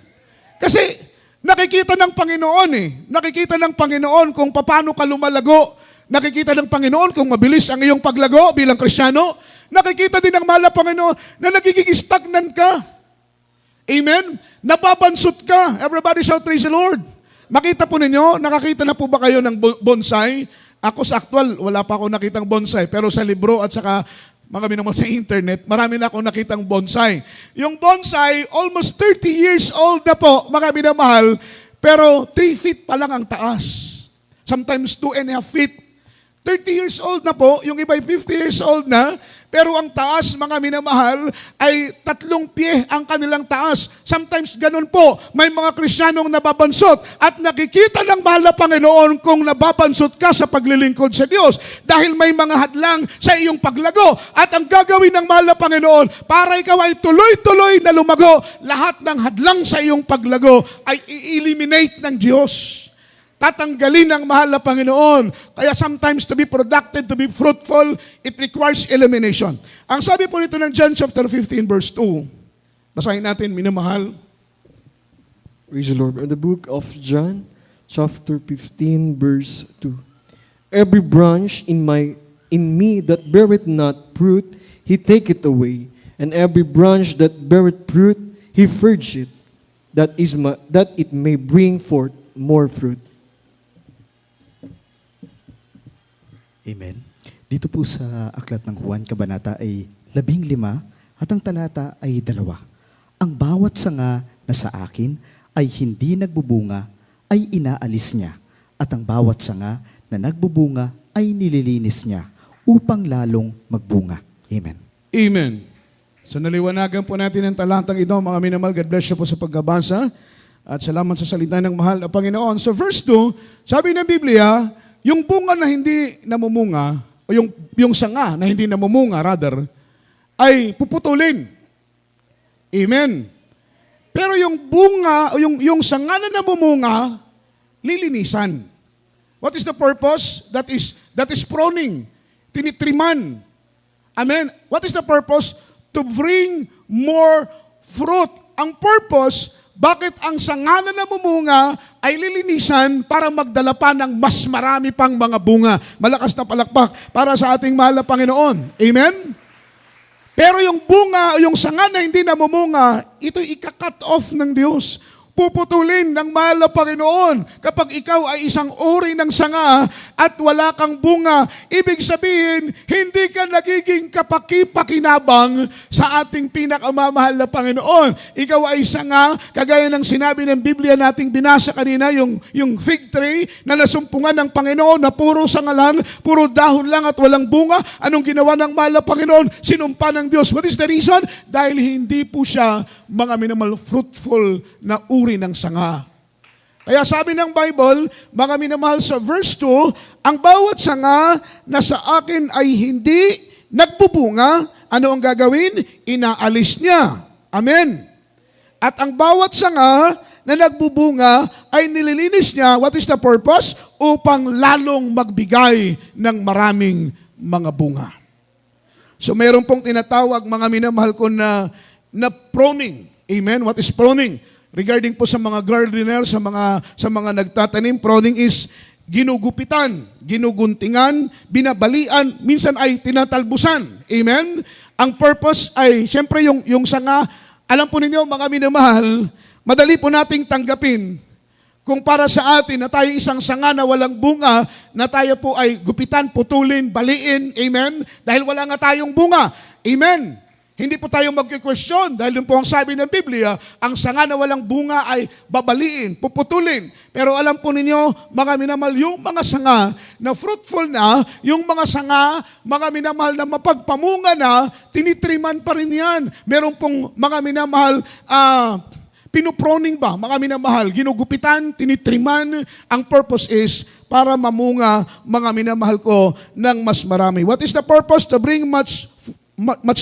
Kasi nakikita ng Panginoon Nakikita ng Panginoon kung paano ka lumalago. Nakikita ng Panginoon kung mabilis ang iyong paglago bilang Kristiyano. Nakikita din ng mahal na Panginoon na nagiging stagnant ka. Amen? Nababansot ka. Everybody shout, praise the Lord. Makita po ninyo, nakakita na po ba kayo ng bonsai? Ako sa actual, wala pa ako nakitang bonsai. Pero sa libro at saka mga minamahal sa internet, marami na akong nakitang bonsai. Yung bonsai, almost 30 years old na po, mga minamahal, pero 3 feet pa lang ang taas. Sometimes 2.5 feet. 30 years old na po, yung iba'y 50 years old na, pero ang taas, mga minamahal, ay 3 pie ang kanilang taas. Sometimes ganun po, may mga Kristiyanong nababansot at nakikita ng mahal na Panginoon kung nababansot ka sa paglilingkod sa Diyos dahil may mga hadlang sa iyong paglago. At ang gagawin ng mahal na Panginoon, para ikaw ay tuloy-tuloy na lumago, lahat ng hadlang sa iyong paglago ay i-eliminate ng Diyos. Tatanggalin ng mahal na Panginoon. Kaya sometimes to be productive, to be fruitful, it requires elimination. Ang sabi po nito ng John chapter 15 verse 2, basahin natin, minamahal. Praise the Lord. In the book of John, chapter 15, verse 2. Every branch in me that beareth not fruit, he taketh away. And every branch that beareth fruit, he purgeth, that it may bring forth more fruit. Amen. Dito po sa aklat ng Juan, kabanata ay 15 at ang talata ay 2. Ang bawat sanga na sa akin ay hindi nagbubunga ay inaalis niya at ang bawat sanga na nagbubunga ay nililinis niya upang lalong magbunga. Amen. Amen. So naliwanagan po natin ang talatang ito, mga minamahal. God bless you po sa pagbabasa at salamat sa salita ng mahal na Panginoon. So verse 2, sabi ng Biblia, yung bunga na hindi namumunga, o yung sanga na hindi namumunga, rather, ay puputulin. Amen. Pero yung bunga, o yung sanga na namumunga, lilinisan. What is the purpose? That is pruning. Tinitriman. Amen. What is the purpose? To bring more fruit. Ang purpose, bakit ang sanga na namumunga ay lilinisan para magdala pa ng mas marami pang mga bunga. Malakas na palakpak para sa ating mahal na Panginoon. Amen? Pero yung bunga o yung sanga na hindi namumunga, ito'y ika-cut off ng Diyos. puputulin ng mahal na Panginoon kapag ikaw ay isang uri ng sanga at wala kang bunga. Ibig sabihin, hindi ka nagiging kapaki-pakinabang sa ating pinakamamahal na Panginoon. Ikaw ay sanga, kagaya ng sinabi ng Biblia nating binasa kanina, yung fig tree na nasumpungan ng Panginoon na puro sanga lang, puro dahon lang at walang bunga. Anong ginawa ng mahal na Panginoon? Sinumpa ng Diyos. What is the reason? Dahil hindi po siya mga minamahal fruitful na uri ng sanga. Kaya sabi ng Bible, mga minamahal sa verse 2, ang bawat sanga na sa akin ay hindi nagbubunga, ano ang gagawin? Inaalis niya. Amen. At ang bawat sanga na nagbubunga ay nililinis niya, what is the purpose? Upang lalong magbigay ng maraming mga bunga. So mayroon pong tinatawag, mga minamahal ko, na pruning. Amen? What is pruning? Regarding po sa mga gardener, sa mga nagtatanim, pruning is ginugupitan, ginuguntingan, binabalian, minsan ay tinatalbusan. Amen? Ang purpose ay, syempre yung sanga, alam po ninyo mga minamahal, madali po nating tanggapin kung para sa atin na tayo isang sanga na walang bunga, na tayo po ay gupitan, putulin, baliin. Amen? Dahil wala nga tayong bunga. Amen? Hindi po tayo magki-question dahil yun po ang sabi ng Biblia, ang sanga na walang bunga ay babaliin, puputulin. Pero alam po ninyo, mga minamahal, yung mga sanga na fruitful na, yung mga sanga, mga minamahal na mapagpamunga na, tinitriman pa rin yan. Meron pong mga minamahal, pinuproning ba, mga minamahal, ginugupitan, tinitriman. Ang purpose is para mamunga, mga minamahal ko, ng mas marami. What is the purpose? To bring much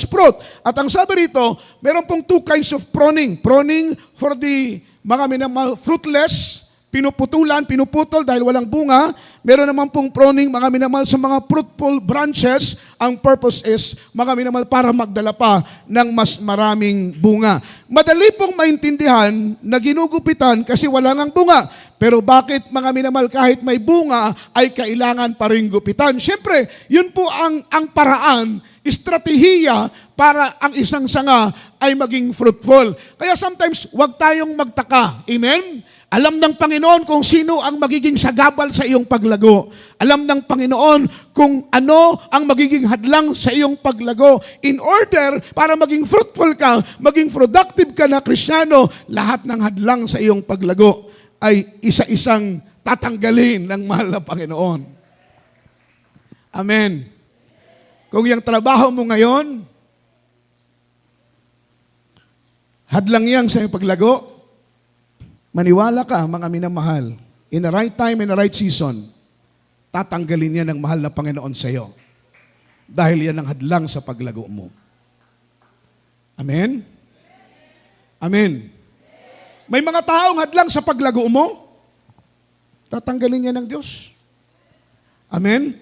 fruit. At ang sabi rito, meron pong two kinds of pruning. Pruning for the mga minamahal fruitless, pinuputulan, pinuputol dahil walang bunga. Meron naman pong pruning, mga minamahal, sa mga fruitful branches. Ang purpose is, mga minamahal, para magdala pa ng mas maraming bunga. Madali pong maintindihan na ginugupitan kasi wala ngang bunga. Pero bakit, mga minamahal, kahit may bunga, ay kailangan pa rin gupitan? Siyempre, yun po ang paraan, estratehiya para ang isang sanga ay maging fruitful. Kaya sometimes, huwag tayong magtaka. Amen? Alam ng Panginoon kung sino ang magiging sagabal sa iyong paglago. Alam ng Panginoon kung ano ang magiging hadlang sa iyong paglago. In order para maging fruitful ka, maging productive ka na Kristiyano, lahat ng hadlang sa iyong paglago ay isa-isang tatanggalin ng mahal na Panginoon. Amen. Kung yung trabaho mo ngayon, hadlang yang sa iyong paglago, maniwala ka, mga minamahal, in the right time, in the right season, tatanggalin niya ng mahal na Panginoon sa iyo. Dahil yan ang hadlang sa paglago mo. Amen? Amen. May mga taong hadlang sa paglago mo, tatanggalin niya ng Diyos. Amen?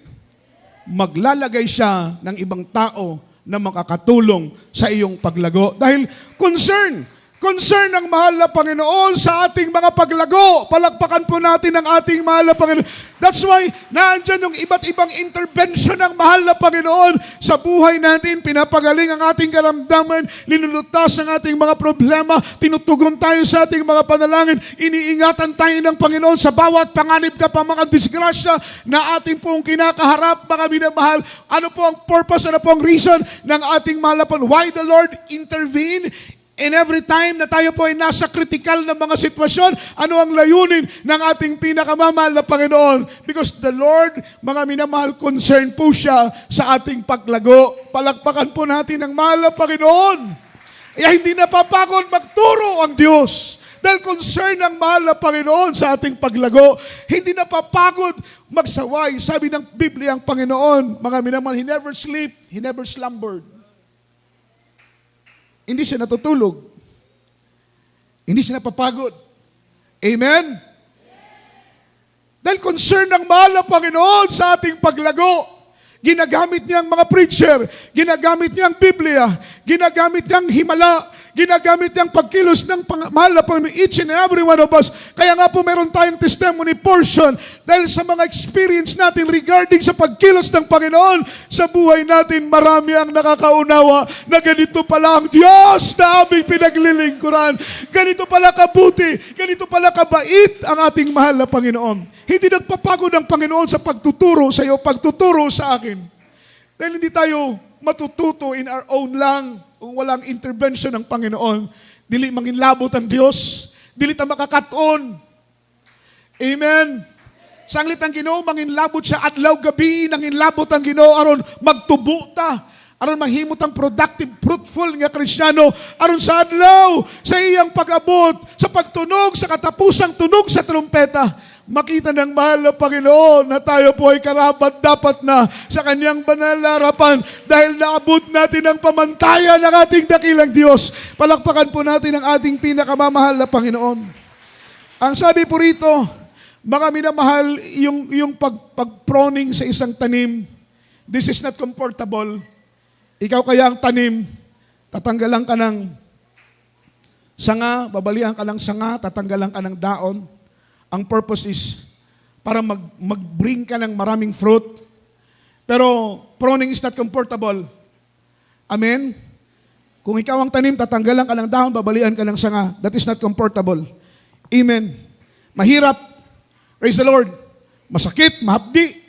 Maglalagay siya ng ibang tao na makakatulong sa iyong paglago. Dahil concern ng mahal na Panginoon sa ating mga paglago. Palakpakan po natin ang ating mahal na Panginoon. That's why, naandyan yung iba't ibang intervention ng mahal na Panginoon sa buhay natin. Pinapagaling ang ating karamdaman, linulutas ang ating mga problema, tinutugon tayo sa ating mga panalangin, iniingatan tayo ng Panginoon sa bawat panganib ka pa mga disgrasya na ating pong kinakaharap, mga minamahal. Ano po ang purpose, ano po ang reason ng ating mahal na Panginoon? Why the Lord intervene? And every time na tayo po ay nasa critical na mga sitwasyon, ano ang layunin ng ating pinakamamahal na Panginoon? Because the Lord, mga minamahal, concern po siya sa ating paglago. Palakpakan po natin ang mahal na Panginoon. Kaya hindi napapagod magturo ang Diyos. Dahil concern ng mahal na Panginoon sa ating paglago. Hindi napapagod magsaway. Sabi ng Biblia ang Panginoon, mga minamahal, He never sleep, He never slumbered. Hindi siya natutulog. Hindi siya napapagod. Amen? Dahil concern ng mahal na Panginoon sa ating paglago. Ginagamit niya ang mga preacher, ginagamit niya ang Biblia, ginagamit niya ang himala, Ginagamit niyang pagkilos ng mahal na Panginoon, each and every one of us. Kaya nga po meron tayong testimony portion dahil sa mga experience natin regarding sa pagkilos ng Panginoon sa buhay natin, marami ang nakakaunawa na ganito pala ang Diyos na aming pinaglilingkuran. Ganito pala kabuti, ganito pala kabait ang ating mahal na Panginoon. Hindi nagpapagod ang Panginoon sa pagtuturo sa iyo, pagtuturo sa akin. Dahil hindi tayo matututo in our own lang kung walang intervention ng Panginoon. Dili manginlabot ang Diyos. Dili ta makakaton. Amen. Sanglit ang Ginoo, manginlabot siya adlaw gabi, nanginlabot ang Ginoo aron magtubo ta. Aron manghimot ang productive, fruitful nga Kristiyano aron sa adlaw, sa iyang pag-abot, sa pagtunog, sa katapusang tunog sa trumpeta. Makita ng mahal na Panginoon na tayo po ay karapat dapat na sa kanyang banal na harapan dahil naabot natin ang pamantayan ng ating dakilang Diyos. Palakpakan po natin ang ating pinakamamahal na Panginoon. Ang sabi po rito, mga minamahal, yung pag-proning sa isang tanim, this is not comfortable. Ikaw kaya ang tanim, tatanggalan ka ng sanga, babalian ka ng sanga, tatanggalan ka ng daon. Ang purpose is para mag-bring ka ng maraming fruit. Pero pruning is not comfortable. Amen? Kung ikaw ang tanim, tatanggalan ka ng dahon, babalian ka ng sanga. That is not comfortable. Amen? Mahirap. Praise the Lord. Masakit, mahapdi.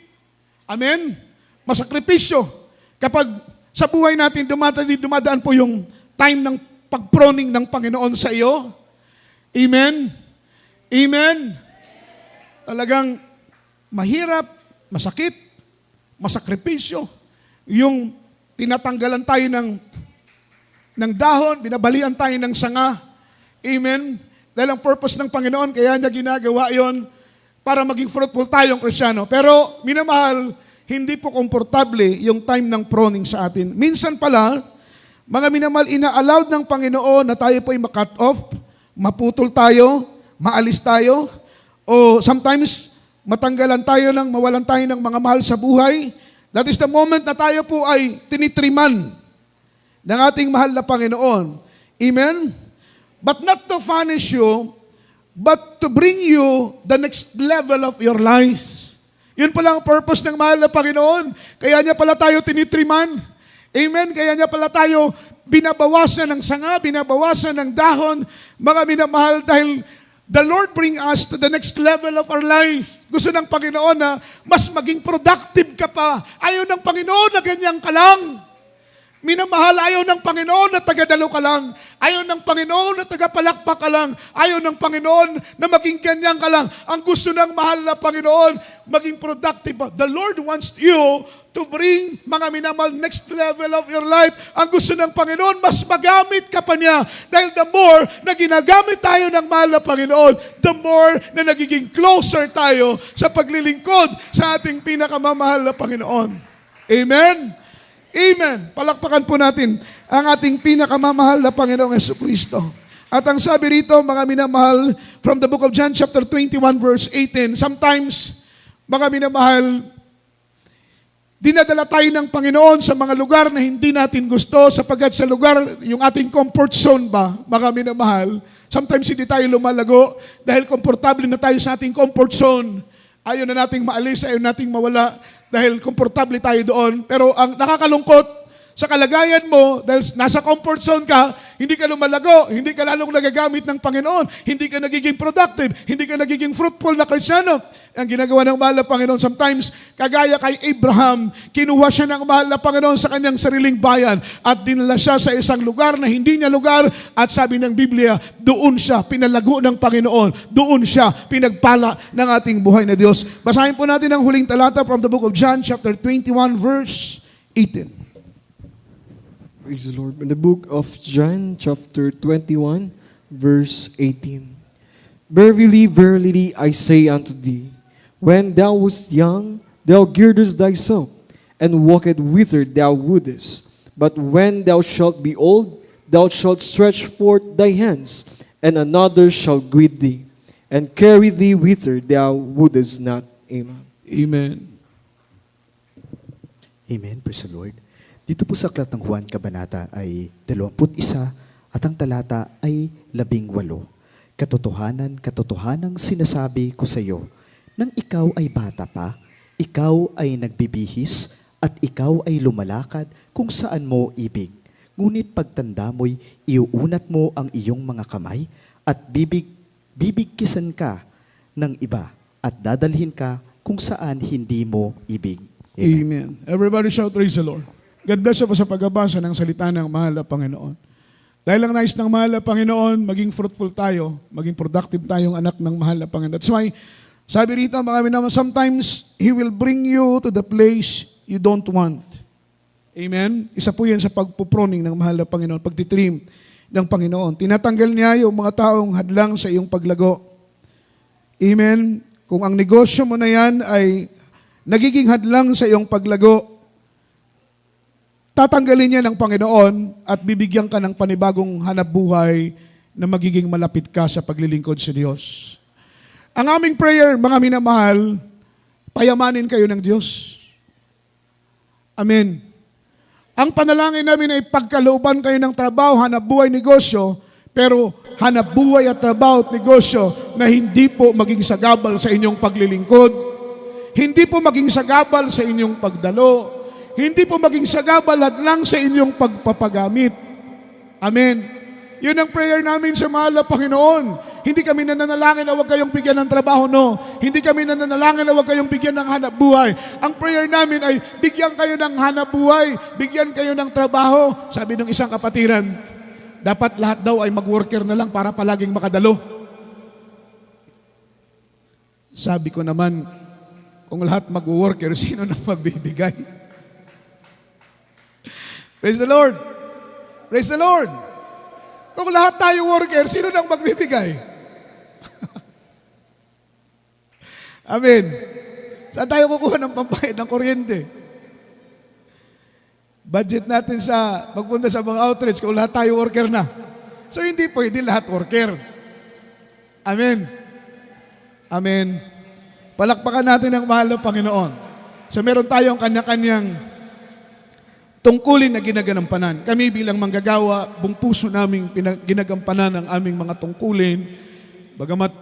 Amen? Masakripisyo. Kapag sa buhay natin dumadaan po yung time ng pag-pruning ng Panginoon sa iyo. Amen? Amen? Talagang mahirap, masakit, masakripisyo. Yung tinatanggalan tayo ng dahon, binabalian tayo ng sanga. Amen? Dahil ang purpose ng Panginoon, kaya niya ginagawa yon para maging fruitful tayong Kristiyano. Pero, minamahal, hindi po komportable yung time ng pruning sa atin. Minsan pala, mga minamahal, ina-allowed ng Panginoon na tayo po ay ma-cut off, maputol tayo, maalis tayo, o sometimes matanggalan tayo mawalan tayo ng mga mahal sa buhay. That is the moment na tayo po ay tinitriman ng ating mahal na Panginoon. Amen? But not to punish you, but to bring you the next level of your life. Yun pala ang purpose ng mahal na Panginoon. Kaya niya pala tayo tinitriman. Amen? Kaya niya pala tayo binabawasan ng sanga, binabawasan ng dahon, mga minamahal, dahil the Lord bring us to the next level of our life. Gusto ng Panginoon na mas maging productive ka pa. Ayaw ng Panginoon na ganyan ka lang. Minamahal, ayaw ng Panginoon na tagadalo ka lang. Ayaw ng Panginoon na tagapalakpak ka lang. Ayaw ng Panginoon na maging ganyan ka lang. Ang gusto ng mahal na Panginoon, maging productive. The Lord wants you to bring, mga minamahal, next level of your life. Ang gusto ng Panginoon, mas magamit ka pa niya. Dahil the more na ginagamit tayo ng mahal na Panginoon, the more na nagiging closer tayo sa paglilingkod sa ating pinakamamahal na Panginoon. Amen? Amen. Palakpakan po natin ang ating pinakamamahal na Panginoong Jesucristo. At ang sabi rito, mga minamahal, from the book of John chapter 21 verse 18, sometimes, mga minamahal, dinadala tayo ng Panginoon sa mga lugar na hindi natin gusto sapagkat sa lugar, yung ating comfort zone ba, mga minamahal, sometimes hindi tayo lumalago dahil komportable na tayo sa ating comfort zone. Ayaw na nating maalis, ayaw nating mawala dahil komportable tayo doon. Pero ang nakakalungkot sa kalagayan mo, dahil nasa comfort zone ka, hindi ka lumalago, hindi ka lalong nagagamit ng Panginoon, hindi ka nagiging productive, hindi ka nagiging fruitful na Kristiyano. Ang ginagawa ng mahal na Panginoon, sometimes, kagaya kay Abraham, kinuha siya ng mahal na Panginoon sa kanyang sariling bayan at dinala siya sa isang lugar na hindi niya lugar at sabi ng Biblia, doon siya pinalago ng Panginoon, doon siya pinagpala ng ating buhay na Diyos. Basahin po natin ang huling talata from the book of John, chapter 21, verse 18. Praise the Lord. In the book of John, chapter 21, verse 18. Verily, verily, I say unto thee, when thou wast young, thou girdest thyself, and walkest whither thou wouldest. But when thou shalt be old, thou shalt stretch forth thy hands, and another shall guide thee, and carry thee whither thou wouldest not. Amen. Amen. Amen. Praise the Lord. Dito po sa Aklat ng Juan Kabanata ay 21 At ang talata ay 18. Katotohanan, katotohanang sinasabi ko sa iyo, nang ikaw ay bata pa, ikaw ay nagbibihis at ikaw ay lumalakad kung saan mo ibig. Ngunit pagtanda mo'y iuunat mo ang iyong mga kamay at bibigkisan ka ng iba at dadalhin ka kung saan hindi mo ibig. Amen. Everybody shout, praise the Lord. God bless you po sa pagbabasa ng salita ng mahal na Panginoon. Dahil lang nais ng mahal na Panginoon, maging fruitful tayo, maging productive tayong anak ng mahal na Panginoon. That's why, sabi rito, mga naman, sometimes He will bring you to the place you don't want. Amen? Isa po yan sa pagpuproning ng mahal na Panginoon, pagtitrim ng Panginoon. Tinatanggal niya yung mga taong hadlang sa iyong paglago. Amen? Kung ang negosyo mo na yan ay nagiging hadlang sa iyong paglago, tatanggalin niya ng Panginoon at bibigyan ka ng panibagong hanapbuhay na magiging malapit ka sa paglilingkod sa Diyos. Ang aming prayer, mga minamahal, payamanin kayo ng Diyos. Amen. Ang panalangin namin ay pagkalooban kayo ng trabaho, hanapbuhay, negosyo, pero hanapbuhay at trabaho at negosyo na hindi po maging sagabal sa inyong paglilingkod, hindi po maging sagabal sa inyong pagdalo, hindi po maging sagabal at lang sa inyong pagpapagamit. Amen. Yun ang prayer namin sa mahal na Panginoon. Hindi kami nananalangin na huwag kayong bigyan ng trabaho, no. Hindi kami nananalangin na huwag kayong bigyan ng hanap buhay. Ang prayer namin ay bigyan kayo ng hanap buhay, bigyan kayo ng trabaho. Sabi ng isang kapatiran, dapat lahat daw ay mag-worker na lang para palaging makadalo. Sabi ko naman, kung lahat mag-worker, sino nang magbibigay? Praise the Lord! Praise the Lord! Kung lahat tayo worker, sino nang magbibigay? Amen. Saan tayo kukuha ng pambayad ng kuryente? Budget natin sa pagpunta sa mga outreach kung lahat tayo worker na. So hindi pwede lahat worker. Amen. Amen. Palakpakan natin ang mahal na Panginoon. So meron tayong kanya-kanyang tungkulin na ginagampanan. Kami bilang manggagawa, buong puso naming ginagampanan ang aming mga tungkulin. Bagamat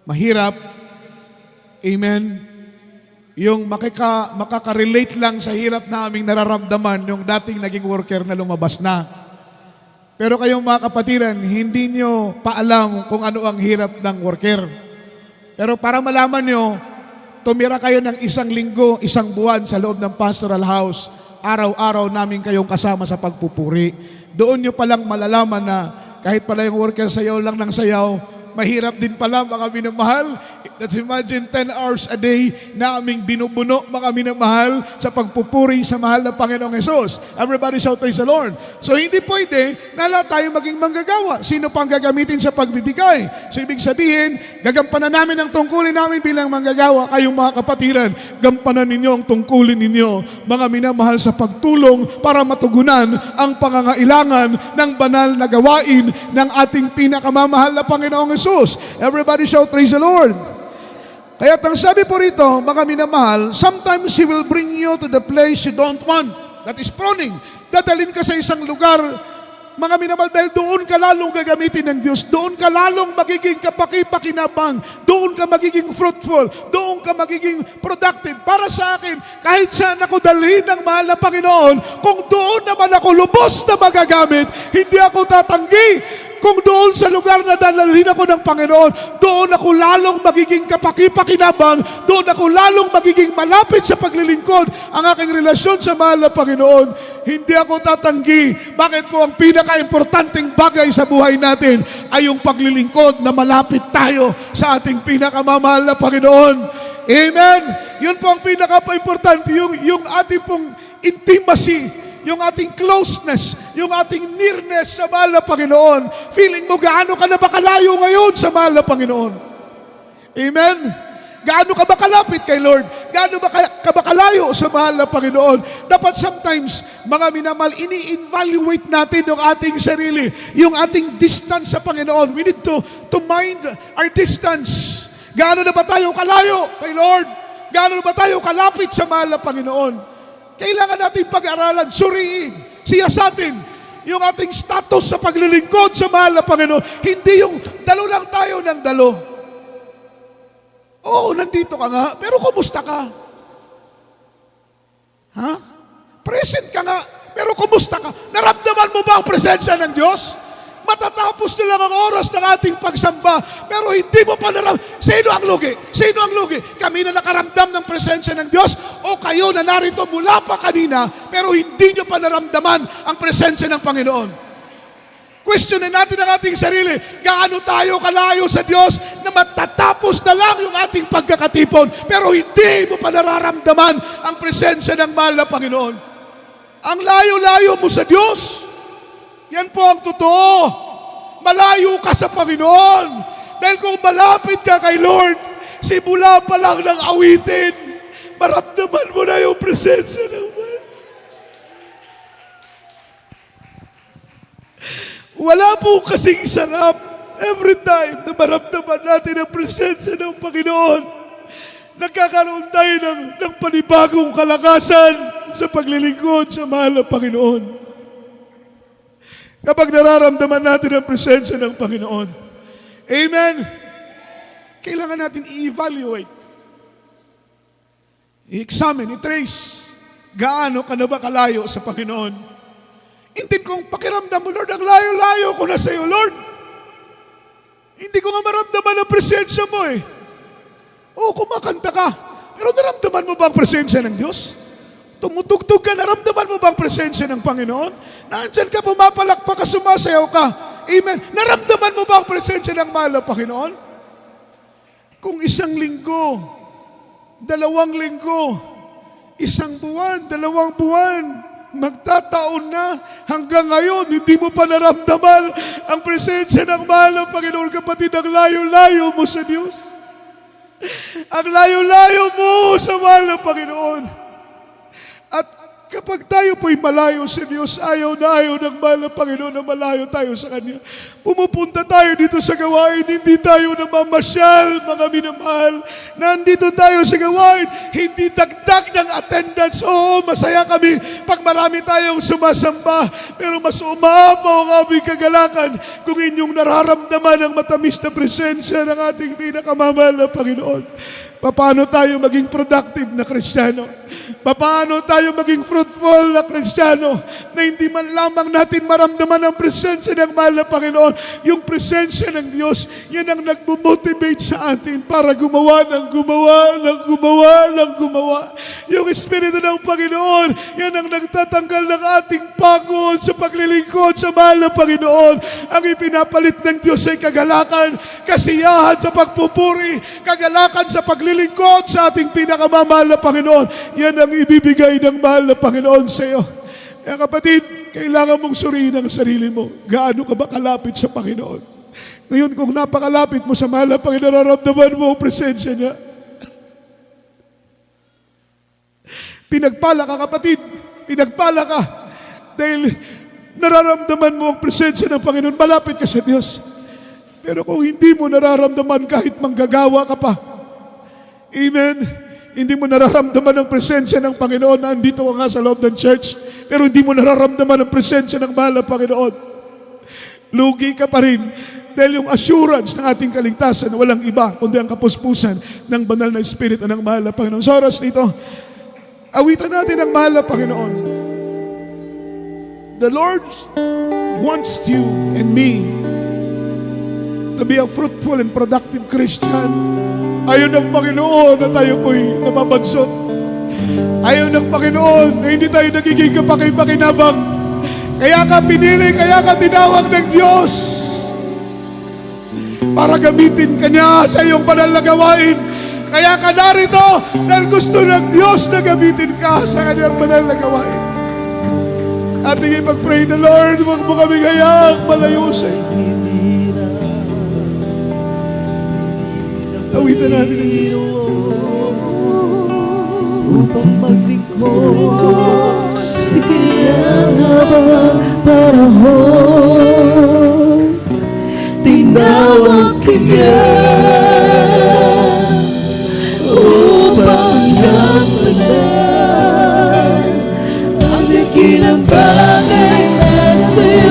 mahirap, amen, yung makaka-relate lang sa hirap na aming nararamdaman yung dating naging worker na lumabas na. Pero kayong mga kapatiran, hindi nyo paalam kung ano ang hirap ng worker. Pero para malaman nyo, tumira kayo ng 1 linggo, 1 buwan sa loob ng pastoral house. Araw-araw namin kayong kasama sa pagpupuri. Doon nyo palang malalaman na kahit pala yung worker sayaw lang ng sayaw, mahirap din pala mga minamahal. Let's imagine 10 hours a day na aming binubuno mga minamahal sa pagpupuri sa mahal na Panginoong Hesus. Everybody shout praise the Lord. So hindi pwede na lahat tayo maging manggagawa. Sino pang gagamitin sa pagbibigay? So ibig sabihin, gagampanan namin ang tungkulin namin bilang manggagawa. Kayong mga kapatiran, gampanan ninyo ang tungkulin ninyo, mga minamahal, sa pagtulong para matugunan ang pangangailangan ng banal na gawain ng ating pinakamamahal na Panginoong Hesus. Everybody shout praise the Lord. Kaya ang sabi po rito, mga minamahal, sometimes He will bring you to the place you don't want. That is pruning. Dadalhin ka sa isang lugar, mga minamahal, dahil doon ka lalong gagamitin ng Diyos. Doon ka lalong magiging kapaki-pakinabang. Doon ka magiging fruitful. Doon ka magiging productive. Para sa akin, kahit saan ako dalhin ng mahal na Panginoon, kung doon naman ako lubos na magagamit, hindi ako tatanggi. Kung doon sa lugar na dadalhin ako ng Panginoon, doon ako lalong magiging kapaki-pakinabang, doon ako lalong magiging malapit sa paglilingkod ang aking relasyon sa mahal na Panginoon. Hindi ako tatanggi. Bakit po ang pinaka-importanting bagay sa buhay natin ay yung paglilingkod na malapit tayo sa ating pinakamamahal na Panginoon. Amen? Yun po ang pinaka-importante, yung ating pong intimacy, yung ating closeness, yung ating nearness sa mahal na Panginoon. Feeling mo gaano ka na ba kalayo ngayon sa mahal na Panginoon? Amen? Gaano ka ba kalapit kay Lord? Gaano ba ka ba kalayo sa mahal na Panginoon? Dapat sometimes, mga minamahal, ini-evaluate natin yung ating sarili, yung ating distance sa Panginoon. We need to mind our distance. Gaano na ba tayo kalayo kay Lord? Gaano na ba tayo kalapit sa mahal na Panginoon? Kailangan natin pag-aralan, suriin, siyasatin yung ating status sa paglilingkod sa mahal na Panginoon. Hindi yung dalo lang tayo ng dalo. Oo, nandito ka nga, pero kumusta ka? Ha? Present ka nga, pero kumusta ka? Naramdaman mo ba ang presensya ng Diyos? Matatapos na lang ang oras ng ating pagsamba, pero hindi mo pa Sino ang lugi? Sino ang lugi? Kami na nakaramdam ng presensya ng Diyos o kayo na narito mula pa kanina, pero hindi nyo pa naramdaman ang presensya ng Panginoon? Questionin natin ang ating sarili. Gaano tayo kalayo sa Diyos na matatapos na lang yung ating pagkakatipon, pero hindi mo pa nararamdaman ang presensya ng mahal na Panginoon? Ang layo-layo mo sa Diyos. Yan po ang totoo. Malayo ka sa Panginoon. Dahil kung malapit ka kay Lord, simula pa lang ng awitin, maramdaman mo na yung presensya ng Lord. Wala po kasing sarap every time na maramdaman natin ang presensya ng Panginoon. Nagkakaroon tayo ng panibagong kalakasan sa paglilingkod sa mahal na Panginoon. Kapag nararamdaman natin ang presensya ng Panginoon. Amen? Kailangan natin i-evaluate. I-examine, i-trace. Gaano ka na ba kalayo sa Panginoon? Hindi kong pakiramdam mo, Lord, ang layo-layo ko na sa iyo, Lord. Hindi ko nga maramdaman ang presensya mo eh. Oo, kumakanta ka. Pero naramdaman mo ba ang presensya ng Diyos? Tumutugtog ka, naramdaman mo ba ang presensya ng Panginoon? Nandyan ka, pumapalakpak ka, sumasayaw ka. Amen. Naramdaman mo ba ang presensya ng mahal na Panginoon? Kung 1 linggo, 2 linggo, 1 buwan, 2 buwan, magtataon na, hanggang ngayon, hindi mo pa naramdaman ang presensya ng mahal na Panginoon, kapatid, ang layo-layo mo sa Diyos. Ang layo-layo mo sa mahal na Panginoon. At kapag tayo po'y malayo sa Diyos, ayaw ng mahal na Panginoon na malayo tayo sa Kanya. Pumupunta tayo dito sa gawain, hindi tayo namamasyal, mga minamahal. Nandito tayo sa gawain, hindi dagdag ng attendance. Oo, masaya kami pag marami tayong sumasamba, pero mas umapaw ang aming kagalakan kung inyong nararamdaman ang matamis na presensya ng ating pinakamamahal na Panginoon. Paano tayo maging productive na Kristiyano? Paano tayo maging fruitful na Kristiyano na hindi man lamang natin maramdaman ang presensya ng mahal na Panginoon? Yung presensya ng Diyos, yan ang nagmo-motivate sa atin para gumawa. Yung Espiritu ng Panginoon, yan ang nagtatanggal ng ating pagod sa paglilingkod sa mahal na Panginoon. Ang ipinapalit ng Diyos ay kagalakan, kasiyahan sa pagpupuri, kagalakan sa paglilingkod sa ating pinakamamahal na Panginoon. Yan ang ibibigay ng mahal na Panginoon sa iyo. Kaya kapatid, kailangan mong suriin ang sarili mo. Gaano ka ba kalapit sa Panginoon? Ngayon, kung napakalapit mo sa mahal na Panginoon, nararamdaman mo ang presensya niya. Pinagpala ka, kapatid. Pinagpala ka. Dahil nararamdaman mo ang presensya ng Panginoon, malapit ka sa Diyos. Pero kung hindi mo nararamdaman, kahit manggagawa ka pa, amen, hindi mo nararamdaman ang presensya ng Panginoon na andito ka nga sa loob ng church, pero hindi mo nararamdaman ang presensya ng mahal na Panginoon, lugi ka pa rin. Dahil yung assurance ng ating kaligtasan, walang iba, kundi ang kapuspusan ng banal na Espiritu ng mahal na Panginoon. Sa oras nito, awitan natin ang mahal na Panginoon. The Lord wants you and me to be a fruitful and productive Christian. Ayaw ng Panginoon na tayo po'y nababansot. Ayaw ng Panginoon na hindi tayo nagiging kapaki-pakinabang. Kaya ka pinili, kaya ka tinawag ng Diyos para gamitin ka niya sa iyong banal na gawain. Kaya ka narito dahil gusto ng Diyos na gamitin ka sa kanyang banal na gawain. Ating ipag-pray na, Lord, huwag mo kami hayaang malayo sa iyo. Awitan natin ang Diyos. Upang maglingkod sa kanyang panahon, tinawag kanya upang gampanan ang dakilang bagay na sa'yo.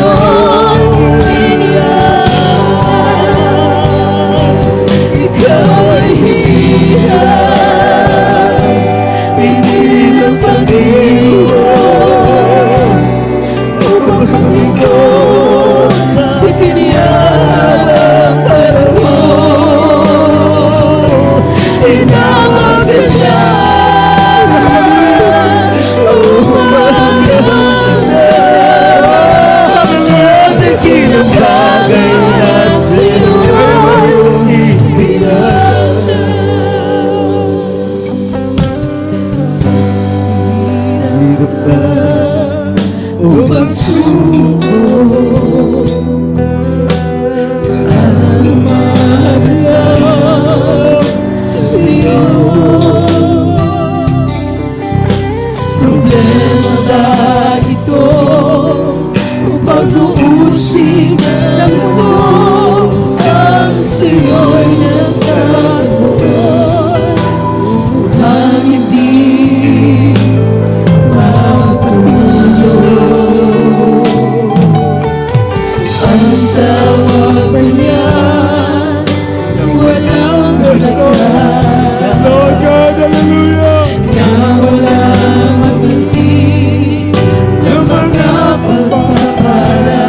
pagsubok ang mahalaga sa'yo. Problema ba ito o pag-uusig ng mundo ang sa'yo'y nagkaroon ang hindi mapatuloy? Ang tawag ba niyan na walang halaga, Lord God, hallelujah. na walang mabili ng mga pagpapala?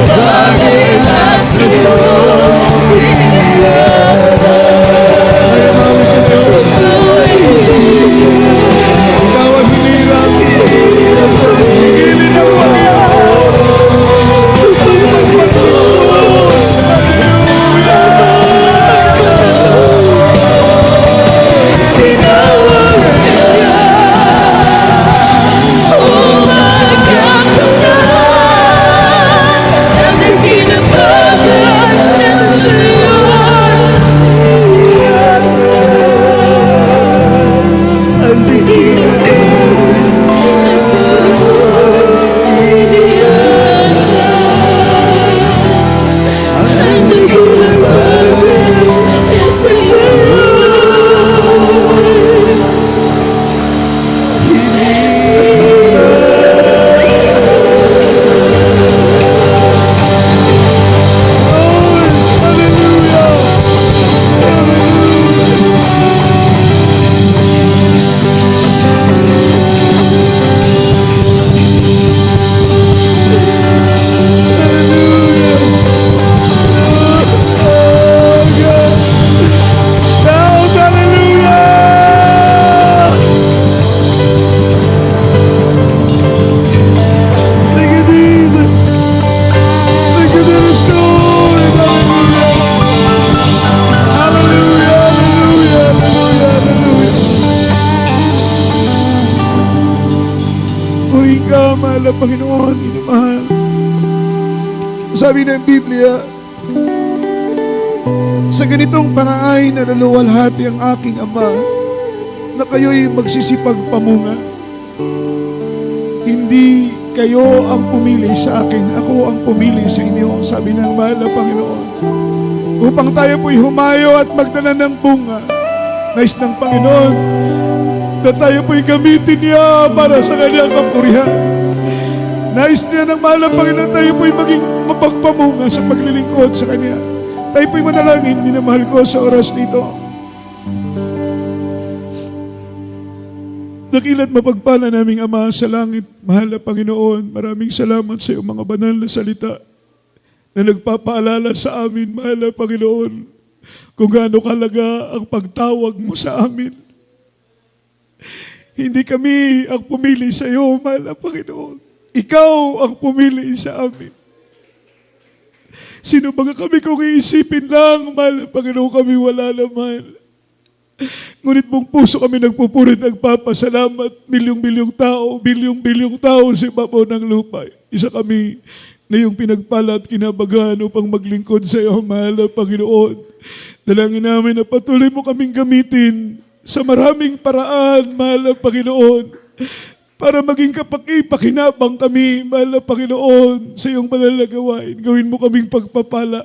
bagay na sa'yo Ikaw ang hinirang. Hingilin ang Panginoon. Shout hallelujah! Thank you, Jesus. Thank you, Jesus, Lord. Hallelujah. Hallelujah, hallelujah, hallelujah. Purihin ka, mahal na Panginoon, inamahal. Sabi ng Biblia, sa ganitong paraan na naluwalhati ang aking Ama na kayo'y magsisipag pamunga. Hindi kayo ang pumili sa akin, ako ang pumili sa inyo, sabi ng mahal na Panginoon. Upang tayo po'y humayo at magdala ng bunga. Nais ng Panginoon na tayo po'y gamitin niya para sa kanyang kapurihan. Nais niya ng mahal na Panginoon tayo po'y maging mapagpamunga sa paglilingkod sa Kanya. Tayo po'y manalangin, minamahal ko sa oras nito. Dakila't mapagpala naming Ama sa langit, mahal na Panginoon, maraming salamat sa iyong mga banal na salita na nagpapaalala sa amin, mahal na Panginoon, kung gaano kalaga ang pagtawag mo sa amin. Hindi kami ang pumili sa iyo, mahal na Panginoon. Ikaw ang pumili sa amin. Sino ba kami kung iisipin lang, mahal na Panginoon, kami wala naman. Ngunit buong puso kami nagpupurit, nagpapasalamat, milyong-milyong tao, bilyong-bilyong tao sa ibabaw ng lupa. Isa kami na iyong pinagpala at kinabagan upang maglingkod sa iyo, mahal na Panginoon. Dalangin namin na patuloy mo kaming gamitin sa maraming paraan, mahal na Panginoon, para maging kapakipakinabang kami, mahal na Panginoon, sa iyong banal na gawain. Gawin mo kaming pagpapala.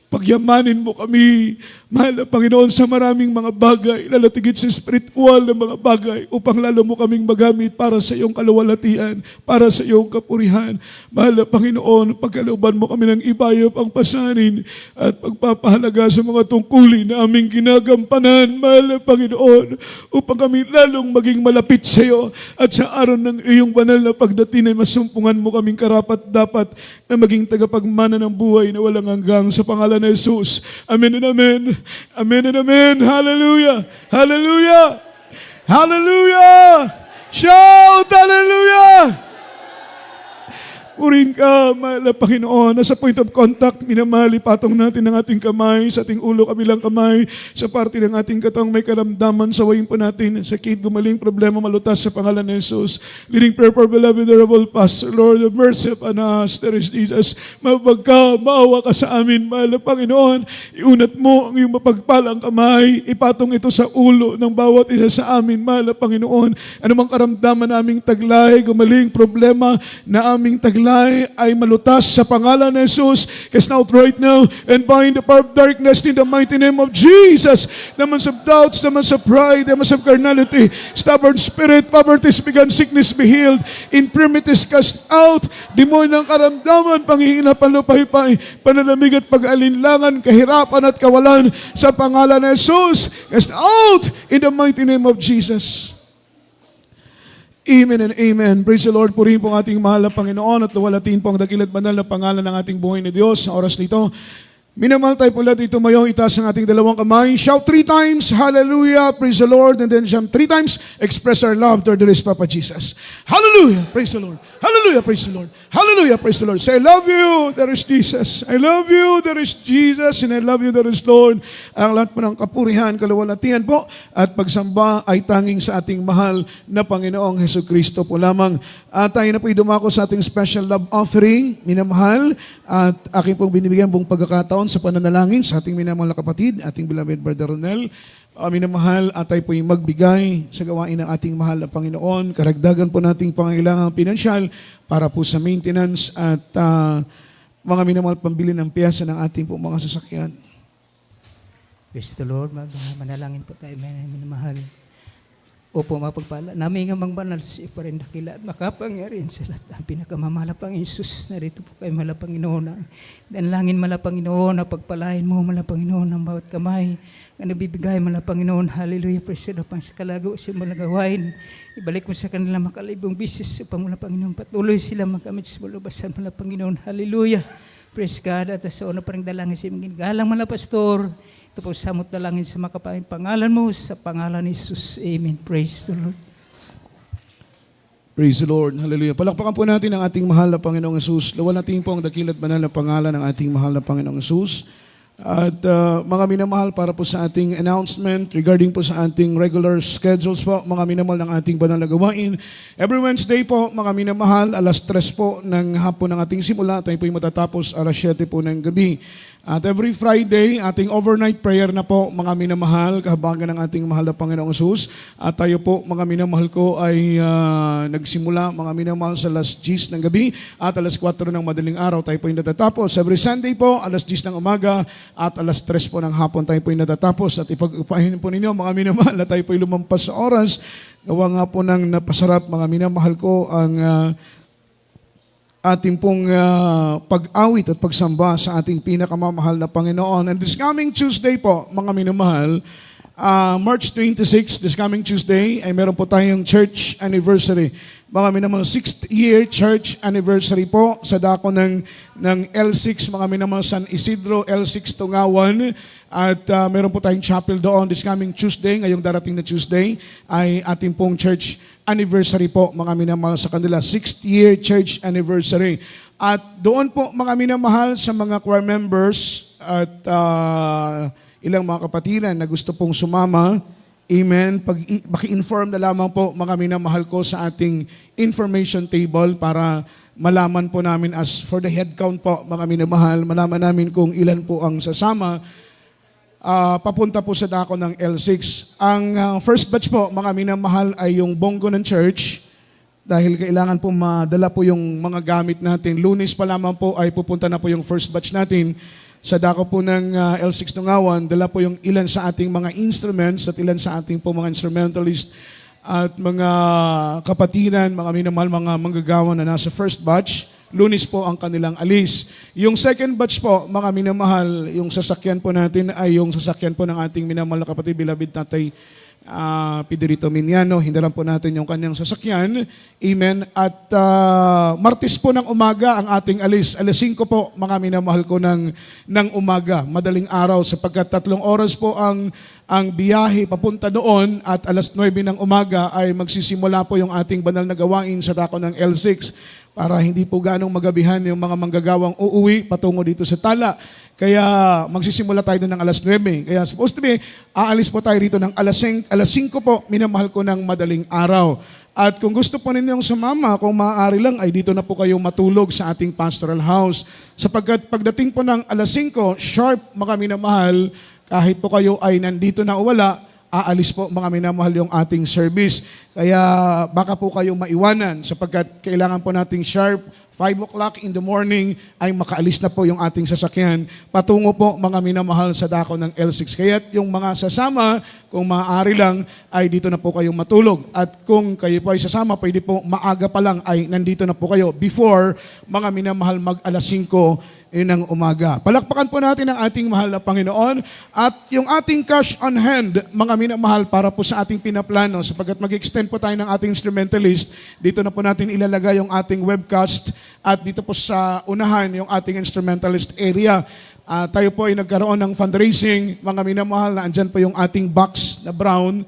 Pagyamanin mo kami, mahal na Panginoon, sa maraming mga bagay, lalatigit sa spiritual na mga bagay, upang lalo mo kaming magamit para sa iyong kaluwalhatian, para sa iyong kapurihan. Mahal na Panginoon, pagkalooban mo kami ng ibayop ang pasanin at pagpapahalaga sa mga tungkulin na aming ginagampanan, mahal na Panginoon, upang kami lalong maging malapit sa iyo at sa araw ng iyong banal na pagdating ay masumpungan mo kaming karapat dapat na maging tagapagmana ng buhay na walang hanggang sa pangalan ni Jesus. Amen and amen. Amen and amen. Hallelujah. Hallelujah. Hallelujah. Shout hallelujah. Purihin ka, mahal na Panginoon. Nasa point of contact, minamahal, ipatong natin ang ating kamay sa ating ulo, kabilang kamay, sa parte ng ating katawang may karamdaman. Sawayin po natin, sakit, gumaling, problema, malutas sa pangalan ni Jesus. Leading prayer for beloved, honorable Pastor, Lord, have mercy upon us. There is Jesus. Mabag ka, maawa ka sa amin, mahal na Panginoon. Iunat mo ang iyong mapagpalang kamay. Ipatong ito sa ulo ng bawat isa sa amin, mahal na Panginoon. Anumang karamdaman naming taglay, gumaling, problema na aming taglay, ay malutas sa pangalan ni Jesus. Cast out right now and bind the power of darkness in the mighty name of Jesus. Demons of doubts, demons of pride, demons of carnality, stubborn spirit, poverty, began, sickness be healed, infirmities cast out, demonyo ng karamdaman, panghihina, panlupay-pay, panalamig at pag-alinlangan, kahirapan at kawalan sa pangalan ni Jesus. Cast out in the mighty name of Jesus. Amen and amen. Praise the Lord. Purihin po ang ating mahal na Panginoon at luwalatin po ang dakilat banal na pangalan ng ating buhay na Diyos sa oras nito. Minamahal tayo po lahat dito mayo, itaas ang ating dalawang kamay. Shout 3 times, hallelujah, praise the Lord. And then shout 3 times, express our love toward the rest, Papa Jesus. Hallelujah, praise the Lord. Hallelujah, praise the Lord. Hallelujah, praise the Lord. Say, I love you, there is Jesus. I love you, there is Jesus. And I love you, there is Lord. Ang lahat po ng kapurihan, kaluwalhatian po, at pagsamba ay tanging sa ating mahal na Panginoong Hesukristo po lamang. At tayo na po dumako sa ating special love offering, minamahal, at aking pong binibigyan pong pagkakataon sa pananalangin sa ating minamahal na kapatid, ating beloved Brother Ronel. Minamahal at tayo po yung magbigay sa gawain ng ating mahal na Panginoon. Karagdagan po nating pangailangang pinansyal para po sa maintenance at mga minamahal pambili ng piyasa ng ating po mga sasakyan. Praise the Lord, manalangin po tayo, minamahal. Opo, mapagpala. Namin nga banal si pa rin dakila at makapangyarihan sa lahat. Ang pinakamamala Panginoon Jesus, narito po kayo mala Panginoon. Danlangin mala Panginoon, na pagpalain mo mala Panginoon ang bawat kamay. Nga nabibigay mala Panginoon. Hallelujah, praise the Lord. Pang sa kalagaw siya malagawain. Ibalik mo sa kanila makalibong bisis upang mala Panginoon. Patuloy sila magamit sa malubasan mala Panginoon. Hallelujah. Praise God. At sa una parang dalangin siya galang mala Pastor. Ito po samot dalangin sa makapain pangalan mo, sa pangalan ni Jesus. Amen. Praise the Lord. Praise the Lord. Hallelujah. Palakpakan po natin ang ating mahal na Panginoong Jesus. Luwalhatiin po ang dakilat banal na pangalan ng ating mahal na Panginoong Jesus. At mga minamahal, para po sa ating announcement regarding po sa ating regular schedules po, mga minamahal ng ating banal na gawain. Every Wednesday po, mga minamahal, alas 3 po ng hapon ng ating simula. Tayo po yung matatapos alas 7 po ng gabi. At every Friday, ating overnight prayer na po, mga minamahal, kahabagan ng ating mahal na Panginoong Jesus. At tayo po, mga minamahal ko, ay nagsimula, mga minamahal, sa alas 10 ng gabi at alas 4 ng madaling araw. Tayo po yung natatapos. Every Sunday po, alas 10 ng umaga at alas 3 po ng hapon tayo po yung natatapos. At ipag-upahin po ninyo, mga minamahal, na tayo po yung lumampas sa oras. Gawa nga po ng napasarap, mga minamahal ko, ang ating pong pag-awit at pagsamba sa ating pinakamamahal na Panginoon. And this coming Tuesday po, mga minamahal, March 26, this coming Tuesday, ay meron po tayong church anniversary. Mga minamahal, 6th year church anniversary po sa dako ng L6, mga minamahal, San Isidro, L6 Tungawan. At meron po tayong chapel doon this coming Tuesday, ngayong darating na Tuesday, ay ating pong church anniversary po, mga minamahal, sa kanila. 6th year church anniversary. At doon po, mga minamahal, sa mga choir members at ilang mga kapatiran na gusto pong sumama, amen, paki-inform na lamang po, mga minamahal ko, sa ating information table para malaman po namin as for the head count po, mga minamahal, malaman namin kung ilan po ang sasama papunta po sa dako ng L6. Ang first batch po, mga minamahal, ay yung bonggo ng church, dahil kailangan po madala po yung mga gamit natin. Lunes pa lamang po ay pupunta na po yung first batch natin sa dako po ng L6 Tungawan. Dala po yung ilan sa ating mga instruments at ilan sa ating po mga instrumentalist at mga kapatiran, mga minamahal, mga manggagawa na nasa first batch. Lunes po ang kanilang alis. Yung second batch po, mga minamahal, yung sasakyan po natin ay yung sasakyan po ng ating minamahal na kapatid, beloved Tatay Piderito Miniano. Hindaran po natin yung kanyang sasakyan. Amen. At Martes po ng umaga ang ating alis. Alas 5 po, mga minamahal ko, ng umaga. Madaling araw, sapagkat 3 oras po ang biyahe papunta doon, at alas 9 ng umaga ay magsisimula po yung ating banal na gawain sa dako ng L6 para hindi po ganong magabihan yung mga manggagawang uuwi patungo dito sa Tala. Kaya magsisimula tayo doon ng alas 9. Kaya supposed to be, aalis po tayo rito ng alas 5 po, minamahal ko, ng madaling araw. At kung gusto po ninyong sumama, kung maaari lang, ay dito na po kayo matulog sa ating pastoral house. Sapagkat pagdating po ng alas 5, sharp, mga minamahal, kahit po kayo ay nandito na o wala, aalis po, mga minamahal, yung ating service. Kaya baka po kayo maiwanan, sapagkat kailangan po nating sharp 5 o'clock in the morning ay makaalis na po yung ating sasakyan patungo po mga minamahal sa dako ng L6. Kaya yung mga sasama, kung maaari lang, ay dito na po kayo matulog. At kung kayo po ay sasama, pwede po maaga pa lang ay nandito na po kayo before mga minamahal mag alas 5 ng umaga. Palakpakan po natin ang ating mahal na Panginoon at yung ating cash on hand, mga minamahal, para po sa ating pinaplano sapagkat mag-extend po tayo ng ating instrumentalist. Dito na po natin ilalagay yung ating webcast at dito po sa unahan yung ating instrumentalist area. Tayo po ay nagkaroon ng fundraising, mga minamahal, na andyan po yung ating box na brown.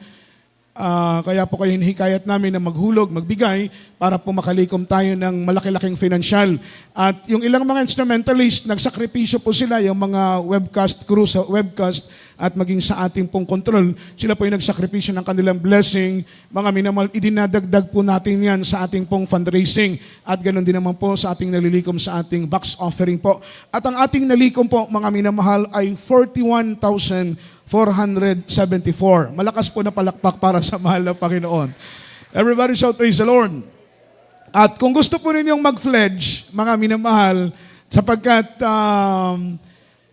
Kaya po kayo hinihikayat namin na maghulog, magbigay para po makalikom tayo ng malaki-laking financial. At yung ilang mga instrumentalist, nagsakripisyo po sila, yung mga webcast crew sa webcast at maging sa ating pong control, sila po yung nagsakripisyo ng kanilang blessing. Mga minamahal, idinadagdag po natin yan sa ating pong fundraising. At ganoon din naman po sa ating nalilikom sa ating box offering po. At ang ating nalikom po, mga minamahal, ay 41,474. Malakas po na palakpak para sa mahal na Panginoon. Everybody shout praise the Lord. At kung gusto po ninyong mag-pledge, mga minamahal, sapagkat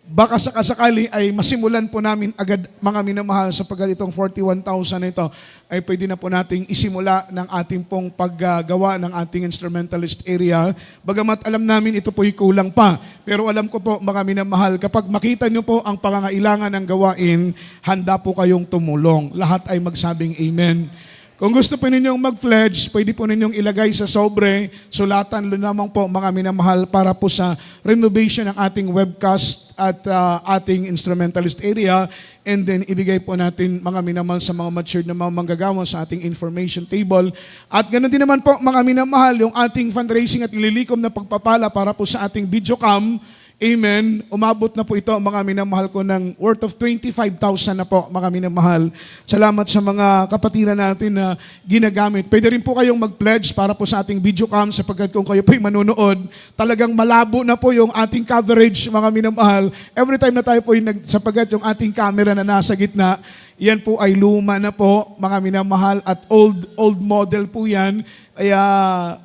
baka sakasakali ay masimulan po namin agad, mga minamahal, sapagkat itong 41,000 na ito ay pwede na po nating isimula ng ating pong paggawa ng ating instrumentalist area. Bagamat alam namin ito po'y kulang pa. Pero alam ko po, mga minamahal, kapag makita nyo po ang pangangailangan ng gawain, handa po kayong tumulong. Lahat ay magsabing amen. Kung gusto po ninyong mag-pledge, pwede po ninyong ilagay sa sobre, sulatan lamang po, mga minamahal, para po sa renovation ng ating webcast at ating instrumentalist area, and then ibigay po natin, mga minamahal, sa mga matured na mga manggagawa sa ating information table. At ganoon din naman po, mga minamahal, yung ating fundraising at nililikom na pagpapala para po sa ating videocam. Amen. Umabot na po ito, mga minamahal ko, ng worth of 25,000 na po, mga minamahal. Salamat sa mga kapatiran natin na ginagamit. Pwede rin po kayong mag-pledge para po sa ating videocam sapagkat kung kayo po'y manonood, talagang malabo na po yung ating coverage, mga minamahal. Every time na tayo po'y sapagkat yung ating camera na nasa gitna, yan po ay luma na po, mga minamahal, at old model po yan. Kaya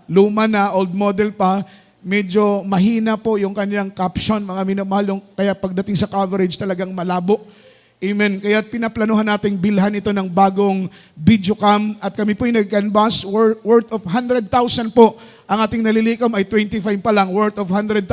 luma na, old model pa. Medyo mahina po yung kanyang caption, mga minamahal, kaya pagdating sa coverage talagang malabo. Amen. Kaya pinaplanuhan nating bilhan ito ng bagong videocam at kami po yung nag-canvas worth of 100,000 po. Ang ating nalilikom ay 25 pa lang, worth of 100,000,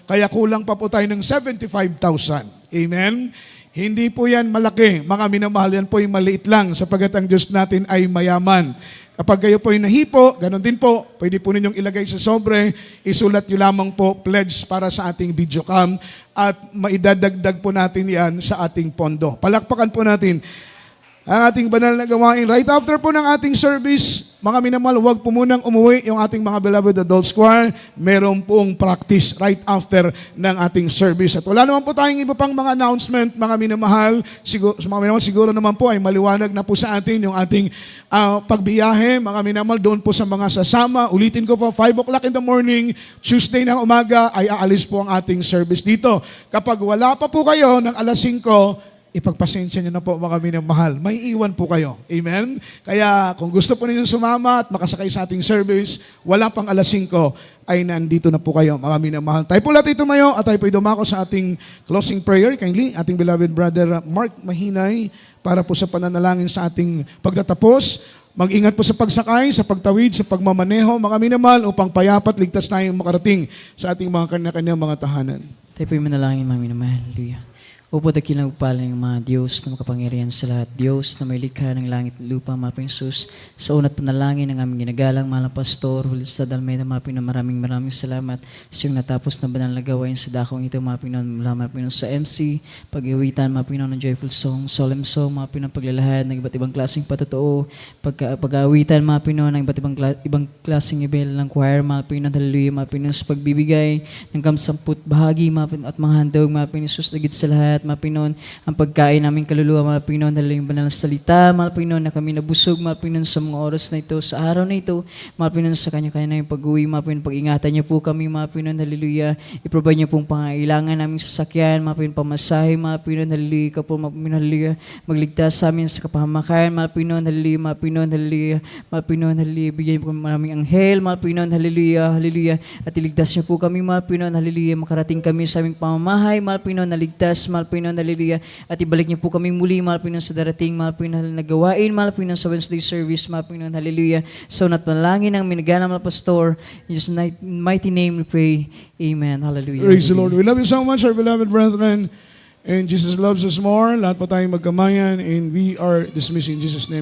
kaya kulang pa po tayo ng 75,000. Amen. Hindi po yan malaki, mga minamahal, yan po yung maliit lang sapagkat ang Diyos natin ay mayaman. Kapag kayo po ay nahipo, ganun din po, pwede po ninyong ilagay sa sobre, isulat nyo lamang po pledge para sa ating videocam at maidadagdag po natin yan sa ating pondo. Palakpakan po natin ang ating banal na gawain. Right after po ng ating service, mga minamahal, huwag po munang umuwi yung ating mga beloved adult choir. Meron pong practice right after ng ating service. At wala naman po tayong iba pang mga announcement, mga minamahal. Siguro naman po ay maliwanag na po sa atin yung ating pagbiyahe, mga minamahal, doon po sa mga sasama. Ulitin ko po, 5 o'clock in the morning, Tuesday ng umaga, ay aalis po ang ating service dito. Kapag wala pa po kayo ng alas 5, ipagpasensya nyo na po, mga minamahal. May iwan po kayo. Amen? Kaya kung gusto po ninyong sumama at makasakay sa ating service, wala pang alas 5, ay nandito na po kayo, mga minamahal. Tayo po lahat tumayo at tayo po dumako sa ating closing prayer. Kindly, ating beloved brother Mark Mahinay, para po sa pananalangin sa ating pagtatapos. Mag-ingat po sa pagsakay, sa pagtawid, sa pagmamaneho, mga minamahal, upang payapat, ligtas tayong makarating sa ating mga kanya-kanyang mga tahanan. Tayo po yung manalangin, mga minamahal. Hallelujah. Upo dakilang paling mga Diyos na makapangyarihan sa lahat. Diyos na may likha ng langit at lupa, mga Panginoon. Sa unat panalangin ng aming ginagalang, mahal na Pastor Julio Dalmeda, mga Panginoon, maraming salamat sa iyong natapos na banal na gawain sa dakong ito, mga Panginoon, sa MC, pag-iwitan, mga Panginoon, ng joyful song, solemn song, mga Panginoon, paglalahad ng iba't ibang klaseng patotoo, pag-awitan, mga Panginoon, ng iba't ibang klaseng ibel ng choir, mga Panginoon, hallelujah, mga Panginoon, sa pagbibigay ng kamsamput bahagi, mga Panginoon, at mga handog, mga Panginoon, na git sa lahat, lahat, mga Panginoon, ang pagkain namin kaluluwa, mga Panginoon, hallelujah, yung banal na salita, mga Panginoon, na kami nabusog, mga Panginoon, sa mga oras na ito, sa araw na ito, mga Panginoon, sa kanya-kanya na yung pag-uwi, mga Panginoon, pag-ingatan niyo po kami, mga Panginoon, hallelujah, i-provide niyo pong pangailangan naming sasakyan, mga Panginoon, pamasahe, mga Panginoon, hallelujah, ikaw po, mga Panginoon, hallelujah, magligtas sa amin sa kapahamakan, mga Panginoon, hallelujah, mga Panginoon, hallelujah, mga Panginoon, hallelujah, bigyan po maraming anghel, mga Panginoon, hallelujah, hallelujah, at iligtas niyo po kami, mga Panginoon, hallelujah, makarating kami sa aming pamamahay, mga Panginoon, naligtas, mga Panginoon, hallelujah, at ibalik niyo po kami muli, mga Panginoon, sa darating, mga Panginoon, na gawain, mga Panginoon, sa Wednesday service, mga Panginoon, hallelujah, sa unat panalangin ng minagalang mga pastor, in Jesus' mighty name we pray, amen, hallelujah. Praise the Lord. We love you so much, our beloved brethren. And Jesus loves us more. Lahat po tayong magkamayan. And we are dismissing in Jesus' name.